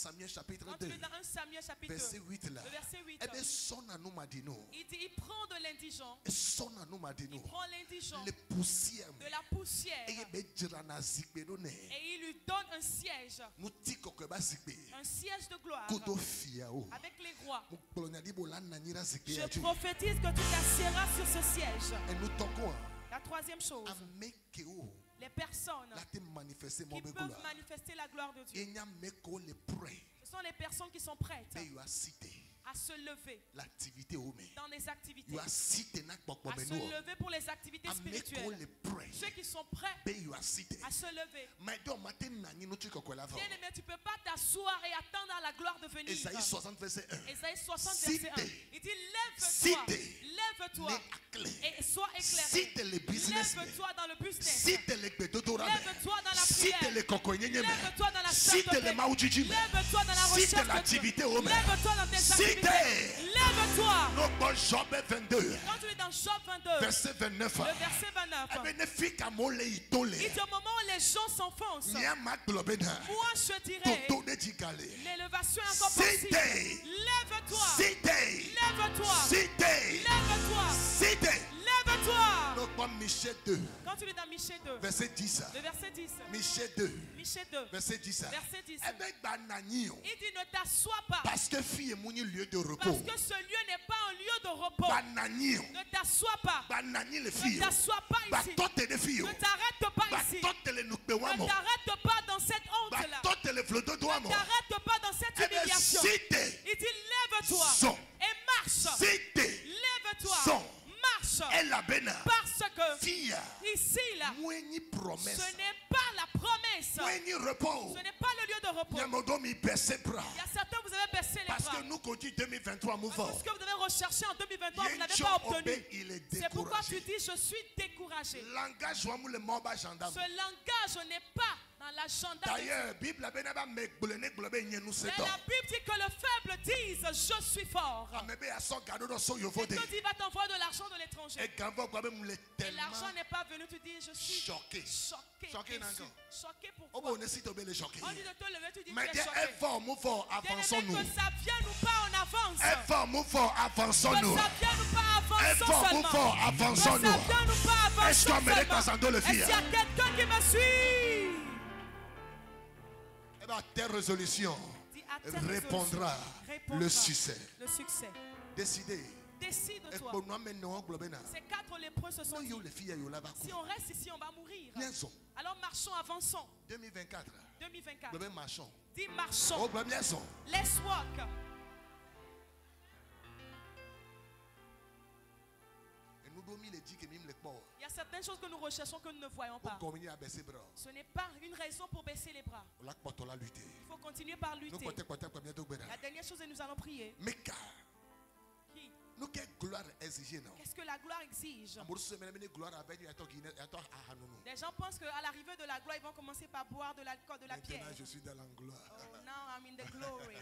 dans 1 Samuel chapitre 2, verset 8 là, le verset 8, il dit, il prend de l'indigent, il prend l'indigent de la poussière et il lui donne un siège. Un siège de gloire avec les rois. Je prophétise que tu t'assieras sur ce siège. La troisième chose, les personnes qui peuvent manifester la gloire de Dieu, ce sont les personnes qui sont prêtes à se lever dans les activités, à se lever pour les activités spirituelles. Ceux qui sont prêts à se lever. Bien-aimé, tu ne peux pas t'asseoir et attendre à la gloire de venir. Esaïe 60 verset 1. Esaïe 60 verset 1. Il dit lève-toi et sois éclairé. Lève-toi dans le business. Lève-toi dans la prière. Lève-toi dans la sainteté. Lève-toi dans la recherche de Dieu. Lève-toi dans tes activités. Lève-toi. Quand tu es dans Job 22, verset 29, le verset 29, il dit au moment où les gens s'enfoncent, moi je dirais l'élévation est encore possible. Lève-toi. Lève-toi. Lève-toi. Lève-toi. Quand tu es dans Michée 2, verset 10, le verset 10, Michée 2, verset 10, verset 10, il dit ne t'assois pas. Parce que ce lieu n'est pas un lieu de repos. Ne t'assois pas. Ne t'assois pas ici. Ne t'arrête pas ici. Ne t'arrête pas dans cette honte-là. Ne t'arrête pas dans cette humiliation. Il dit lève-toi et marche. Lève-toi. Marche. Parce que ici difficile, ce n'est pas la promesse. Ce n'est pas le lieu de repos. Il y a certains, vous avez baissé les bras. Parce que nous, quand 2023, ce que vous avez recherché en 2023, vous n'avez pas obtenu. C'est pourquoi tu dis, je suis découragé. Ce langage n'est pas dans l'agenda. D'ailleurs, la Bible dit que le faible dise, je suis fort. Et quand il va t'envoyer de l'argent de l'étranger, et l'argent n'est pas venu, tu dis, je suis choqué. Choqué pourquoi? On dit de te lever, tu dis, tu es choqué. Avançons-nous. Que ça vienne ou pas, on avance. Que ça vienne ou pas, avançons-nous. Est-ce qu'il y a quelqu'un qui me suit? Ta résolution répondra le succès. Décidez. Décide-toi. Ces 4 lépreux se sont dit, si on reste ici, on va mourir. Alors marchons, avançons. 2024. Dis marchons. Let's walk. Il y a certaines choses que nous recherchons que nous ne voyons pas. Ce n'est pas une raison pour baisser les bras. Il faut continuer par lutter. La dernière chose, nous allons prier. Qu'est-ce que la gloire exige? Les gens pensent qu'à l'arrivée de la gloire, ils vont commencer par boire de l'alcool, de la pierre. Je suis dans la gloire. Oh, now I'm in the glory.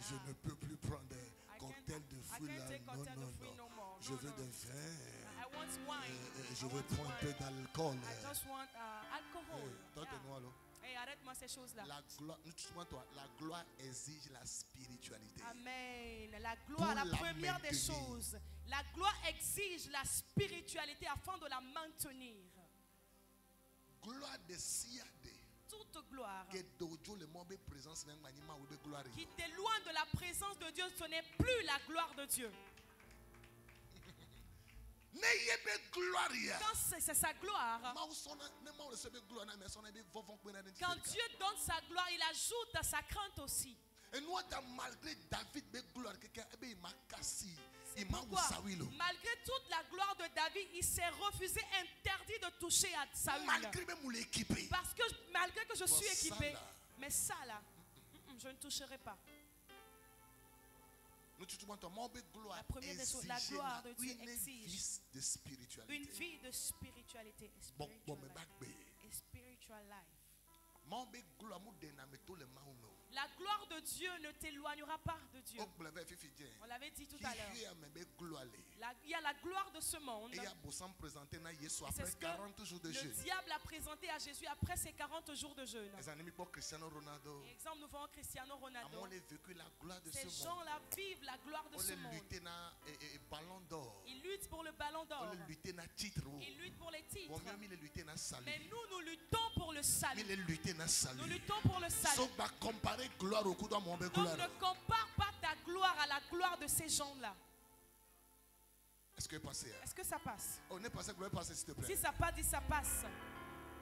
Je ne peux plus prendre des cocktails de fruits là. Non. Je veux de vin. Je veux prendre un peu d'alcool. I just want alcohol. Hey, arrête-moi ces choses-là. La gloire exige la spiritualité. Amen. La gloire, la première des choses. La gloire exige la spiritualité afin de la maintenir. Gloire de Siade. Toute gloire qui t'éloigne de la présence de Dieu, ce n'est plus la gloire de Dieu. Quand c'est sa gloire, quand Dieu donne sa gloire, il ajoute à sa crainte aussi. Malgré David, malgré toute la gloire de David, il s'est refusé, interdit de toucher à Saül. Parce que malgré que je suis équipé, mais ça là, je ne toucherai pas. La première des choses, la gloire de Dieu exige une vie de spiritualité. Spiritual life. La gloire de Dieu ne t'éloignera pas de Dieu. On l'avait dit tout à l'heure. Il y a la gloire de ce monde. C'est ce que le diable a présenté à Jésus après ses 40 jours de jeûne. Exemple, nous voyons Cristiano Ronaldo. Ces gens-là vivent la gloire de ce monde. Ils luttent pour le ballon d'or. Ils luttent pour les titres. Mais nous luttons pour le salut. Nous luttons pour le salut. Donc ne compare pas ta gloire à la gloire de ces gens-là. Est-ce que ça passe? S'il te plaît. Si ça passe, dis ça passe.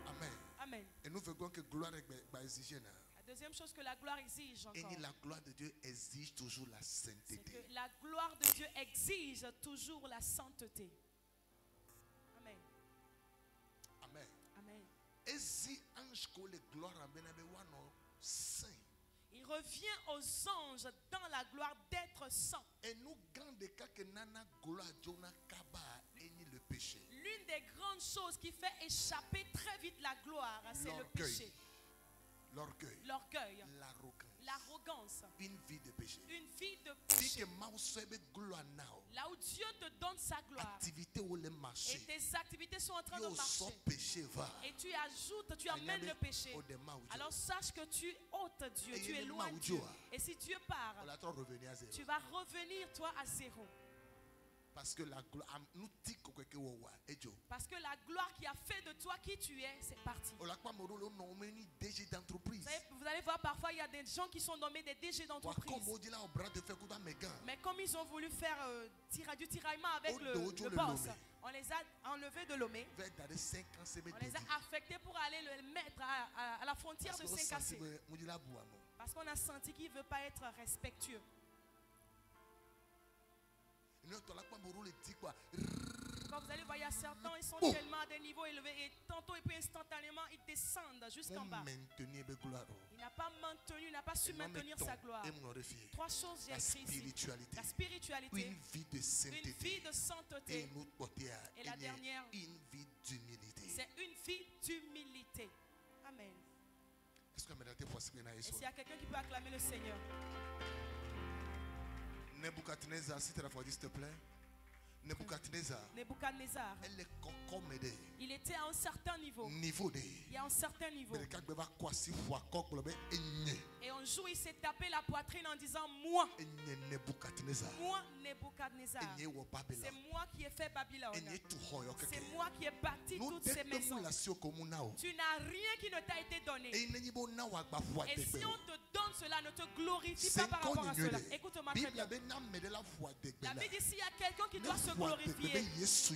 Amen. Amen. Et nous voulons que gloire exige. La deuxième chose que la gloire exige encore. Et la gloire de Dieu exige toujours la sainteté. C'est que la gloire de Dieu exige toujours la sainteté. Amen. Amen. Amen. Et si ange que les gloires saint. Il revient aux anges dans la gloire d'être saint. Et nous le péché. L'une des grandes choses qui fait échapper très vite la gloire, c'est le péché. L'orgueil. L'arrogance. Une vie de péché. Une vie de péché. Là où Dieu te donne sa gloire. Et tes activités sont en train de marcher. Et tu ajoutes, tu amènes le péché. Alors sache que tu ôtes Dieu, tu éloignes Dieu. Et si Dieu part, tu vas revenir toi à zéro. Parce que la gloire qui a fait de toi qui tu es, c'est parti. Vous allez voir, parfois il y a des gens qui sont nommés des DG d'entreprise. Mais comme ils ont voulu faire du tiraillement avec le boss, on les a enlevés de Lomé. On les a affectés pour aller le mettre à la frontière de Saint-Cassé. Parce qu'on a senti qu'il ne veut pas être respectueux. Quand vous allez voir, il y a certains, ils sont tellement à des niveaux élevés et tantôt et puis instantanément, ils descendent jusqu'en bas. Il n'a pas maintenu, il n'a pas su maintenir sa gloire. 3 choses j'ai écrites ici. La spiritualité, une vie de sainteté, et la dernière, une vie d'humilité. C'est une vie d'humilité. Amen. Et s'il y a quelqu'un qui peut acclamer le Seigneur. Nebuchadnezzar, s'il te plaît. Nebuchadnezzar, il était à un certain niveau. Il y a un certain niveau. Et un jour, il s'est tapé la poitrine en disant: Moi, Nebuchadnezzar, c'est moi qui ai fait Babylone. C'est moi qui ai bâti toutes ces maisons. Tu n'as rien qui ne t'a été donné. Et si on te donne cela, ne te glorifie pas par rapport à cela. Écoute-moi très bien. La Bible dit: s'il y a quelqu'un qui doit se glorifier, qui se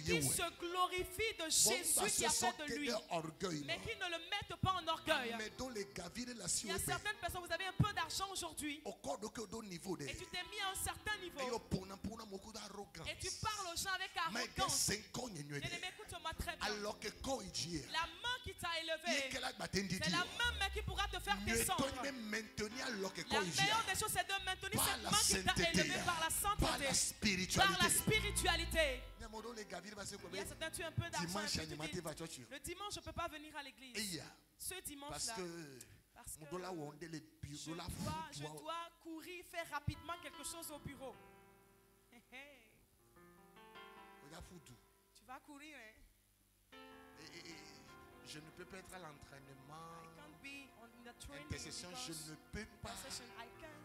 glorifie de Jésus qui a fait de lui, mais qui ne le mette pas en orgueil. Il y a certaines personnes, vous avez un peu d'argent aujourd'hui et tu t'es mis à un certain niveau et tu parles aux gens avec arrogance. Bien-aimé, écoute-moi très bien. La main qui t'a élevé, c'est la même main qui pourra te faire descendre. La meilleure des choses, c'est de maintenir cette main qui t'a élevé par la sainteté, par la spiritualité. Il y a certains, tu as un peu d'argent. Le dimanche, je ne peux pas venir à l'église. Ce dimanche-là, parce que je dois courir, faire rapidement quelque chose au bureau. Tu vas courir, hein? Je ne peux pas être à l'entraînement. Intercession, je ne peux pas.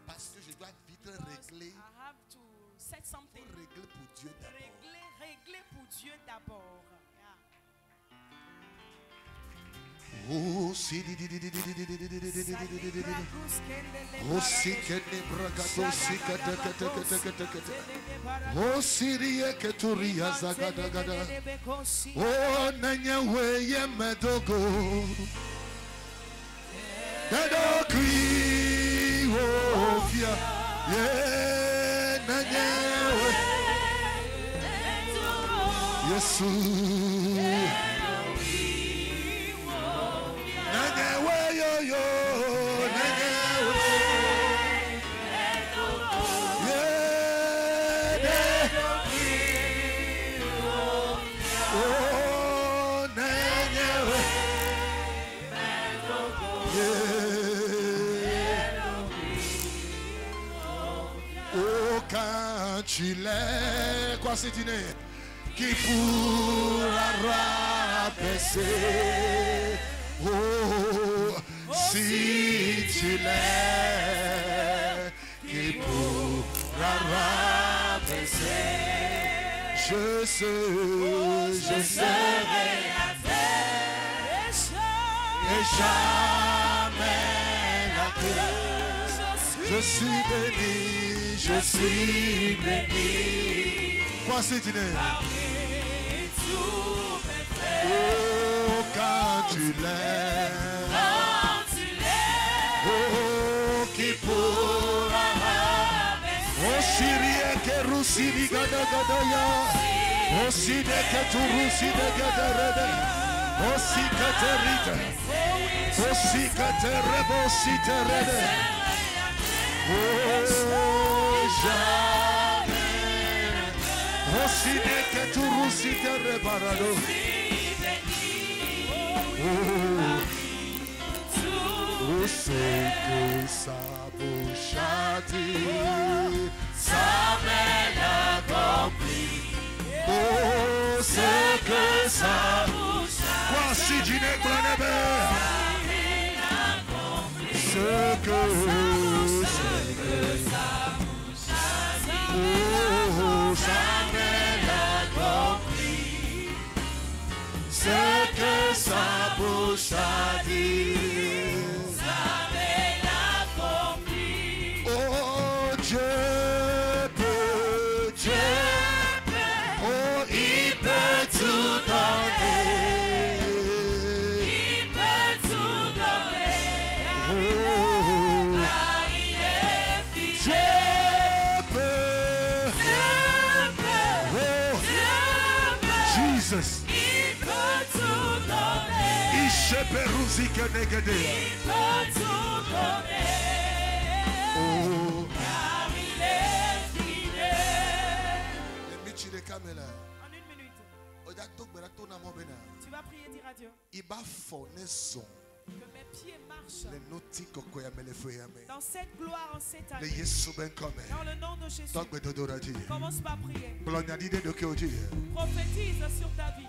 Parce que je dois vite régler. Pour régler pour Dieu d'abord. Régler pour Dieu d'abord. Oh, si di di di di di di di di di di di di di. Oh, si che ne bragato si kata kata kata kata kata. Oh, si rie che tu ria zagada gada. Oh, nanya we ye medogo. Dado qui oh fia. Ye nanya we. Yesu. Tu l'es, quoi c'est dîner qui pourra rabaisser. Oh, si tu l'es, qui pourra rabaisser. Je serai à terre et jamais la terre. Je suis béni. Je suis béni. Quoi c'est dîner? Parmi tous mes frères. Oh, quand tu l'aimes. Quand tu l'aimes. Oh, qui pourra rabaisser. Oh, Syrie que roussi di gada gada ya. Oh, si de que tu roussi de gada rede. Oh, si que te rite. Oh, si que te rebo si te rede. Oh, jamais. Aussi dès que tu roussis te reparado. Oh, c'est que sa bouche a dit, ça m'est accompli. Oh, c'est que sa bouche a dit. Voici du nègre ce que sa bouche a dit. Oh, jamais accompli. Ce que sa bouche a dit. Jamais accompli. Oh, Dieu peut. Oh, il peut tout donner. Il peut tout donner. Oh, Jesus. Il peut tout donner. Il peut tout donner. Oh. Car il est fidèle. En 1 minute. Tu vas prier, dire à Dieu. Que mes pieds marchent dans cette gloire en cette année. Dans le nom de Jésus. Commence par prier. Prophétise sur ta vie.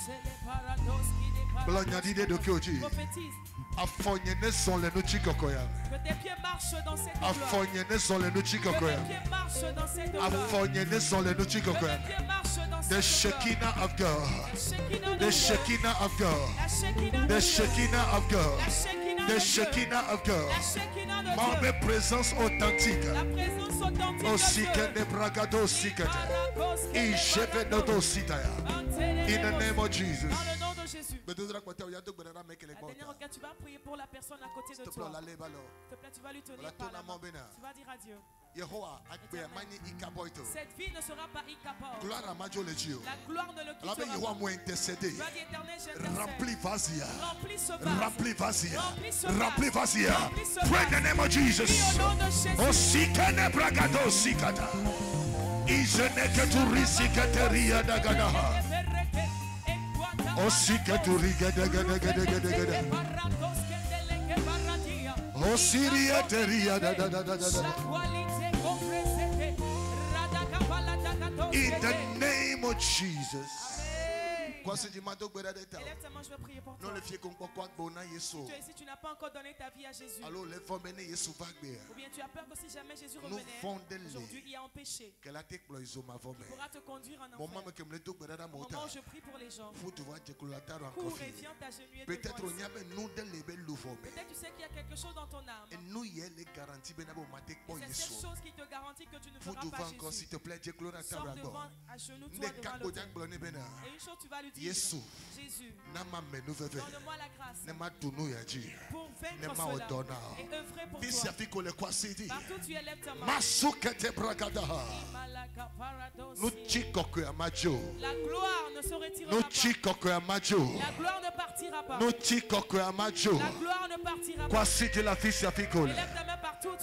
C'est les paradoxes qui départent. Prophétise. Que tes pieds marchent dans cette gloire. Que tes pieds marchent dans cette gloire. Que tes pieds marchent dans cette The Shekinah of God. The Shekinah of God. The Shekinah of God. The Shekinah of God. Ma présence authentique. La présence authentique in the name of Jesus. Dans le nom de Jésus. La dernière requête, tu vas prier pour la personne à côté de toi. S'il te plaît, tu vas lui tenir par la main. Tu vas dire à Dieu. Cette vie ne sera pas incapable. La gloire ne le quittera pas. Tu vas dire, Éternel, j'intercède. Remplis Vasia. Remplis ce vase. Remplis Vasia. Remplis ce vase. Remplis Vasia. Remplis ce Pray in the vase. name of Jesus. Prie au nom de Jésus. Osikane bragado sikata. Izene tu risikateria dagadaha. Osikaturi gada gada gada gada gada. Osiria teria da da da da da. In the name of Jesus. Élève ta main, je vais prier pour toi. Si tu es ici, tu n'as pas encore donné ta vie à Jésus. Ou bien tu as peur que si jamais Jésus revenait, aujourd'hui il y a un péché qui pourra te conduire en enfer. Au moment où je prie pour les gens, cours et viens t'agenouiller devant Dieu. Peut-être tu sais qu'il y a quelque chose dans ton âme. Et c'est cette chose qui te garantit que tu ne feras pas Jésus. Sors devant, agenouille-toi devant le Dieu. Et une chose tu vas lui dire, Jésus, donne-moi la grâce pour vaincre cela et œuvrer pour toi. Partout tu élèves ta main. La gloire ne se retirera pas. La gloire ne partira pas. La gloire ne partira pas. Élève ta main partout.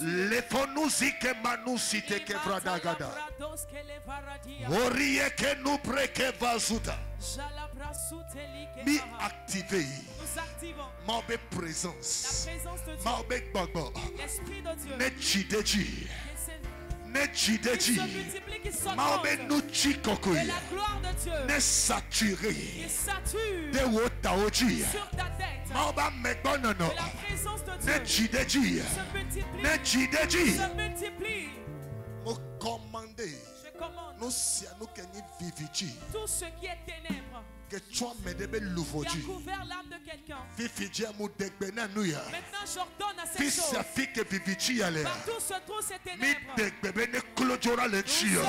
Be activé. Nous activons Ma présence. la présence de Dieu. L'Esprit de Dieu. Qui se multiplie, qui s'augmente. Et la gloire de Dieu. Qui sature sur ta tête. Et la présence de Dieu se multiplie. Je commande tout ce qui est ténèbres qui a couvert l'âme de quelqu'un. Maintenant j'ordonne à cette chose. Partout se trouvent ces ténèbres. Nous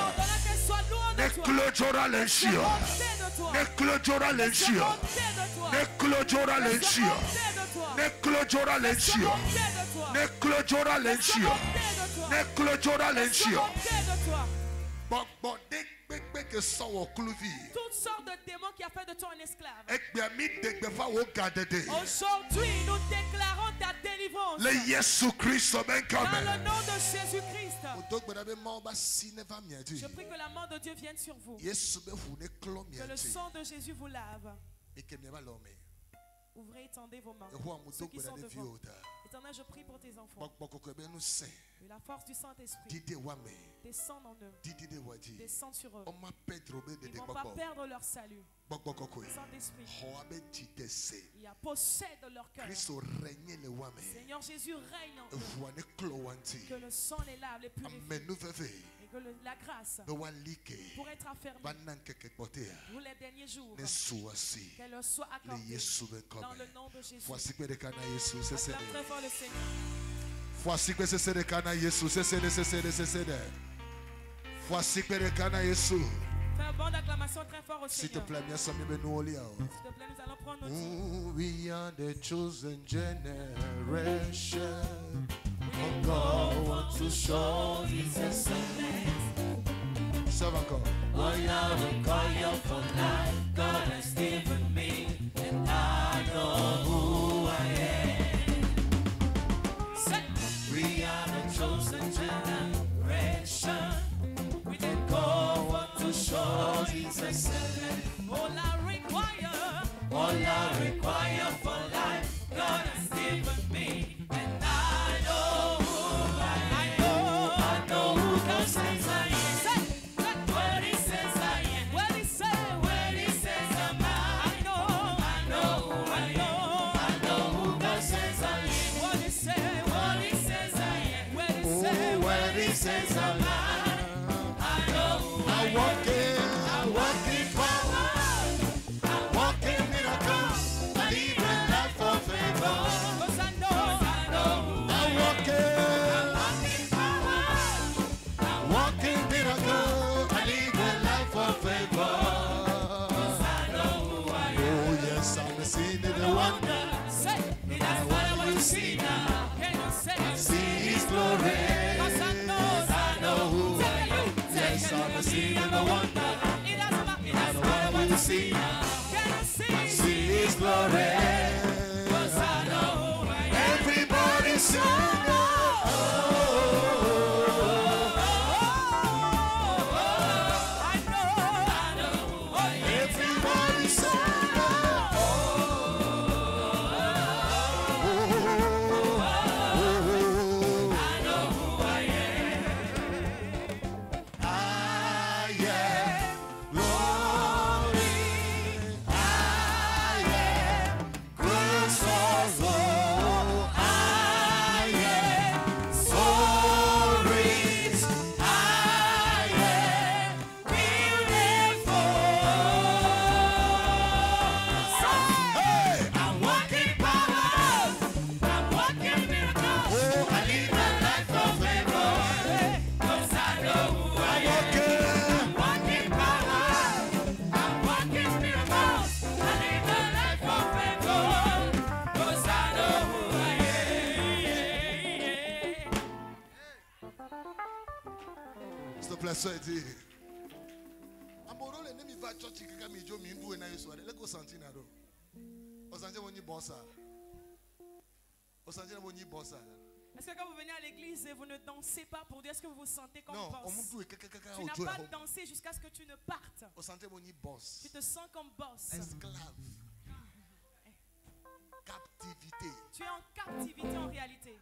ordonnons qu'elles soient loin de toi. Toutes sortes de démons qui a fait de toi un esclave. Aujourd'hui, nous déclarons ta délivrance. Dans le nom de Jésus-Christ. Je prie que la main de Dieu vienne sur vous. Que le sang de Jésus vous lave. Ouvrez, étendez vos mains. Ceux qui sont devant. Éternel, je prie pour tes enfants. Et la force du Saint-Esprit descende en eux. Descende sur eux. Ils ne vont pas perdre leur salut. Saint-Esprit, il y a possède leur cœur. Seigneur Jésus règne en eux. Que le sang les lave, les purifie. Et que la grâce pour être affermie pour les derniers jours, qu'elle leur soit accordée dans le nom de Jésus. Acclame très fort le Seigneur. Fais un bond d'acclamation très fort au Seigneur. S'il te plaît, nous allons prendre notre temps. We are the chosen generation. God wants to show His excellence. Serve encore. We are the for life God has given me, and I know who I am. We are the chosen generation. We didn't go what to show Jesus. All I require for life God has given me, and I know who I am. I know who God says I am. What He says I am. What He says I'm I know who I am. I know who God says I am. What He says I am. What He says I'm I know who I am. I walk in power. I walk in miracles. I live a life of favor. 'Cause I know who I walk in power. I walk in miracles. I live a life of favor. 'Cause I know who I am. Oh yes, I'm seeing the wonder. That's what I want to see now. Can you say? See His glory. 'Cause I know who I am. Yes, I'm seeing the wonder. That's what I want to see now. Can you see His glory? 'Cause I know who I am. Everybody sing. Ça dit amoro le nemi va church kaka mijo mindu na yeso le ko santina do o sanje woni bossa o sanje woni bossa. Est-ce que quand vous venez à l'église et vous ne dansez pas pour Dieu, est-ce que vous vous sentez comme boss? Tu n'as pas dansé jusqu'à ce que tu ne partes. Tu te sens comme boss. Esclave. Captivité. Tu es en captivité en réalité.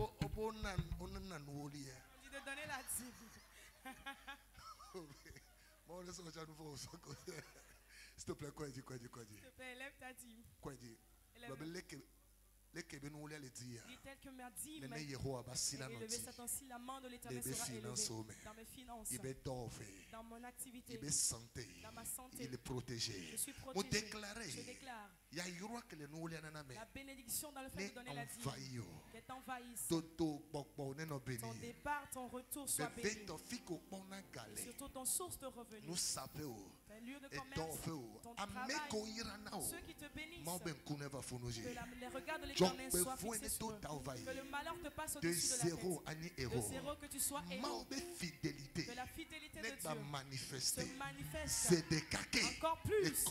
On dit de donner la dîme. S'il te plaît, quoi dit? S'il te plaît, lève ta dîme. Quoi dit? Dit tel que m'a dit, élevé Satan, si la main de l'Éternel sera élevée dans mes finances, dans mon activité, dans ma santé, il est protégé. Je suis protégé. Je déclare la bénédiction dans le fait de donner la dîme qu'elle t'envahisse. Ton départ, ton retour soit béni. Surtout ton source de revenus, ton lieu de commerce, ton travail, ceux qui te bénissent, que les regards de l'Éternel soient fixés sur eux, que le malheur te passe au-dessus de la tête, de zéro que tu sois héros, que la fidélité de Dieu se manifeste encore plus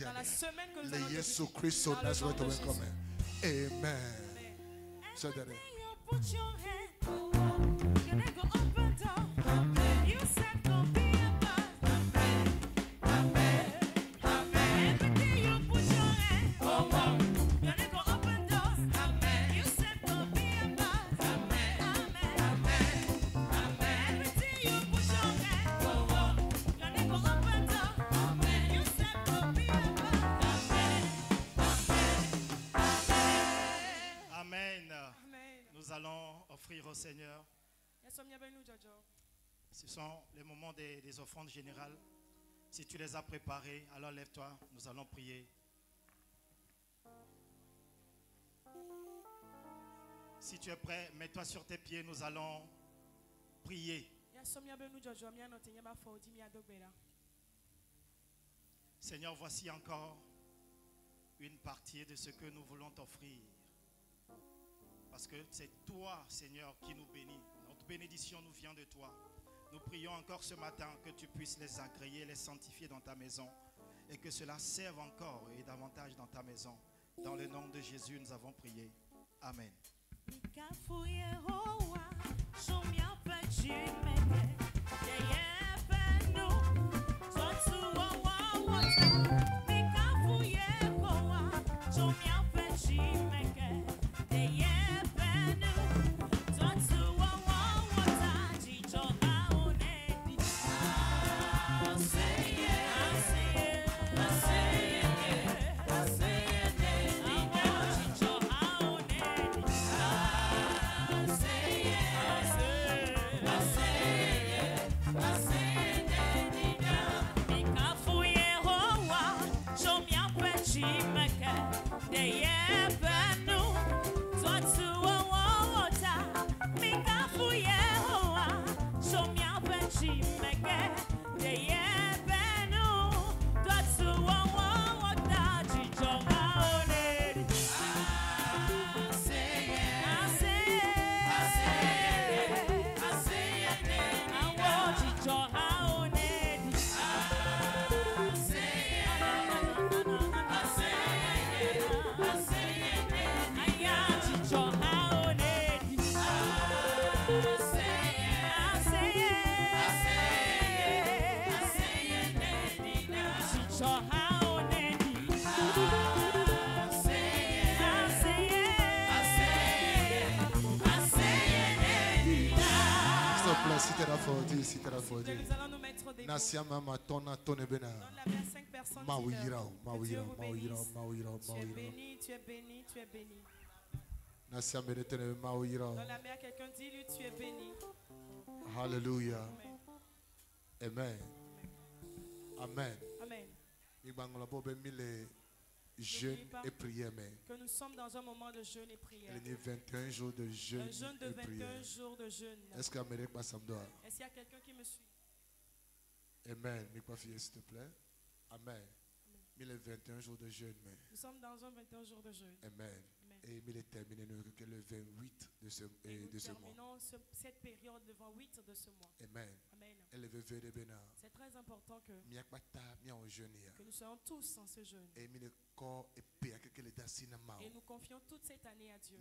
dans la semaine que nous allons vivre. Amen. Nous allons offrir au Seigneur. Ce sont les moments des offrandes générales. Si tu les as préparées, alors lève-toi, nous allons prier. Si tu es prêt, mets-toi sur tes pieds, nous allons prier. Seigneur, voici encore une partie de ce que nous voulons t'offrir. parce que c'est toi, Seigneur, qui nous bénis. Notre bénédiction nous vient de toi. Nous prions encore ce matin que tu puisses les agréer, les sanctifier dans ta maison et que cela serve encore et davantage dans ta maison. Dans le nom de Jésus, nous avons prié. Amen. Nous allons nous mettre des dans la mer 5 personnes. Tu es béni, tu es béni, tu es béni. Dans la mer, quelqu'un dit lui, tu es béni. Hallelujah. Amen. Amen. Amen. Jeûne et prière, que nous sommes dans un moment de jeûne et prière. Il y a 21 jours de jeûne. Un jeûne de 21 jours de jeûne. Est-ce qu'il y a quelqu'un qui me suit? Amen. S'il te plaît. Amen. Il y a 21 jours de jeûne. Nous sommes dans un 21 jours de jeûne. Amen. Et il est terminé le 28 de ce mois. Nous terminons cette période le 28 de ce mois. Amen. Amen. C'est très important que nous soyons tous en ce jeûne. Et nous confions toute cette année à Dieu.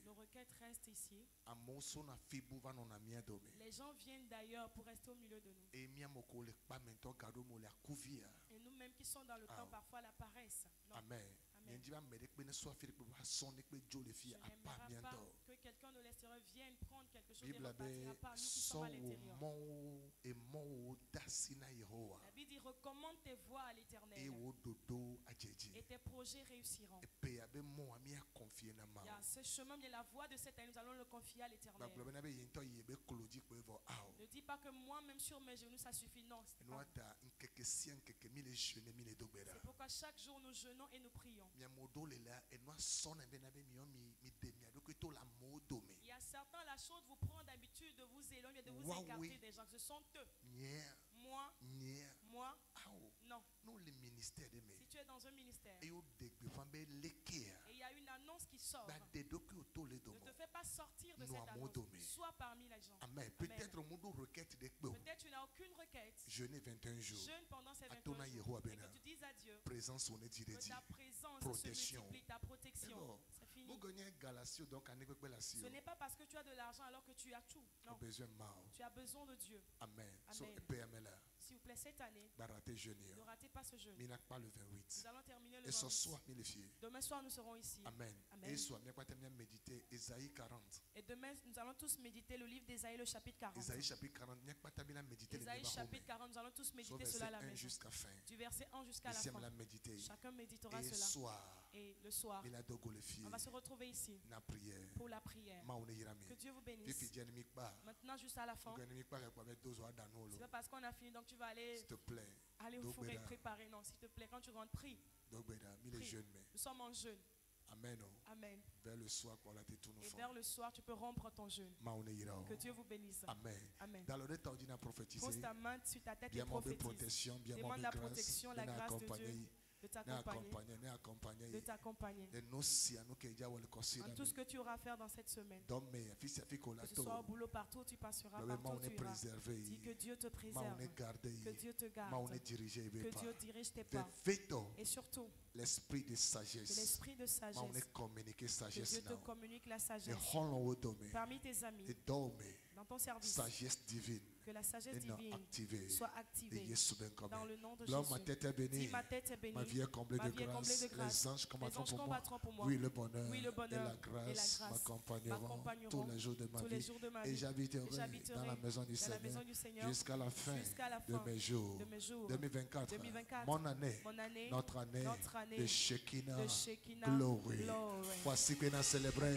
Nos requêtes restent ici. Les gens viennent d'ailleurs pour rester au milieu de nous. Et nous-mêmes qui sommes dans le camp, parfois la paresse. Non. Amen. Amen. Je n'aimerais pas que quelqu'un de l'extérieur vienne prendre quelque chose et ne repartira pas. Nous qui sommes à l'intérieur. La Bible dit recommande tes voies à l'Éternel et tes projets réussiront. Il y a ce chemin, mais la voie de cette année, nous allons le confier à l'Éternel. Ne dis pas que moi-même sur mes genoux ça suffit. Non. C'est pourquoi chaque jour nous jeûnons et nous prions. Il y a certains, la chose vous prend d'habitude de vous éloigner, de vous écarter des gens. Ce sont eux. Moi, non. Si tu es dans un ministère et il y a une annonce qui sort, ne te fais pas sortir de cette annonce. Sois parmi les gens. Amen. Peut-être tu n'as aucune requête. Jeûne 21 jours. Jeûne pendant ces 21 jours. Et que tu dises à Dieu que ta présence protection. Se multiplie, ta protection. C'est fini. Ce n'est pas parce que tu as de l'argent alors que tu as tout. Non. Tu as besoin de Dieu. Amen. S'il vous plaît, cette année, ne ratez pas ce jeûne. Nous allons terminer le 28. Demain soir, nous serons ici. Amen. Amen. Et demain, nous allons tous méditer le livre d'Ésaïe, le chapitre 40. Ésaïe chapitre 40, nous allons tous méditer cela à la maison. Du verset 1 jusqu'à la fin. Chacun méditera cela. Et le soir, on va se retrouver ici pour la prière. Que Dieu vous bénisse. Maintenant, juste à la fin, c'est pas parce qu'on a fini, donc tu vas aller au four et préparer. Non, s'il te plaît, quand tu rentres, prie. Prie. Nous sommes en jeûne. Amen. Amen. Vers le soir, et vers le soir, tu peux rompre ton jeûne. Que Dieu vous bénisse. Amen. Amen. Prophétiser. Pose ta main sur ta tête et prophétise. Demande la protection, la grâce de Dieu. de t'accompagner. En tout ce que tu auras à faire dans cette semaine, que ce soit au boulot, partout où tu passeras, partout où tu iras, dis que Dieu te préserve, que Dieu te garde, que Dieu dirige tes pas. Et surtout, l'esprit de sagesse, que Dieu te communique la sagesse. Parmi tes amis, dans ton service, que la sagesse divine soit activée dans le nom de Jésus. Si ma tête est bénie, ma vie est comblée de grâce, les anges combattront pour moi. Oui, le bonheur et la grâce m'accompagneront tous les jours de ma vie. Et j'habiterai dans la maison du Seigneur jusqu'à la fin de mes jours. 2024, mon année, notre année de Shekinah Glory. Voici que nous célébrons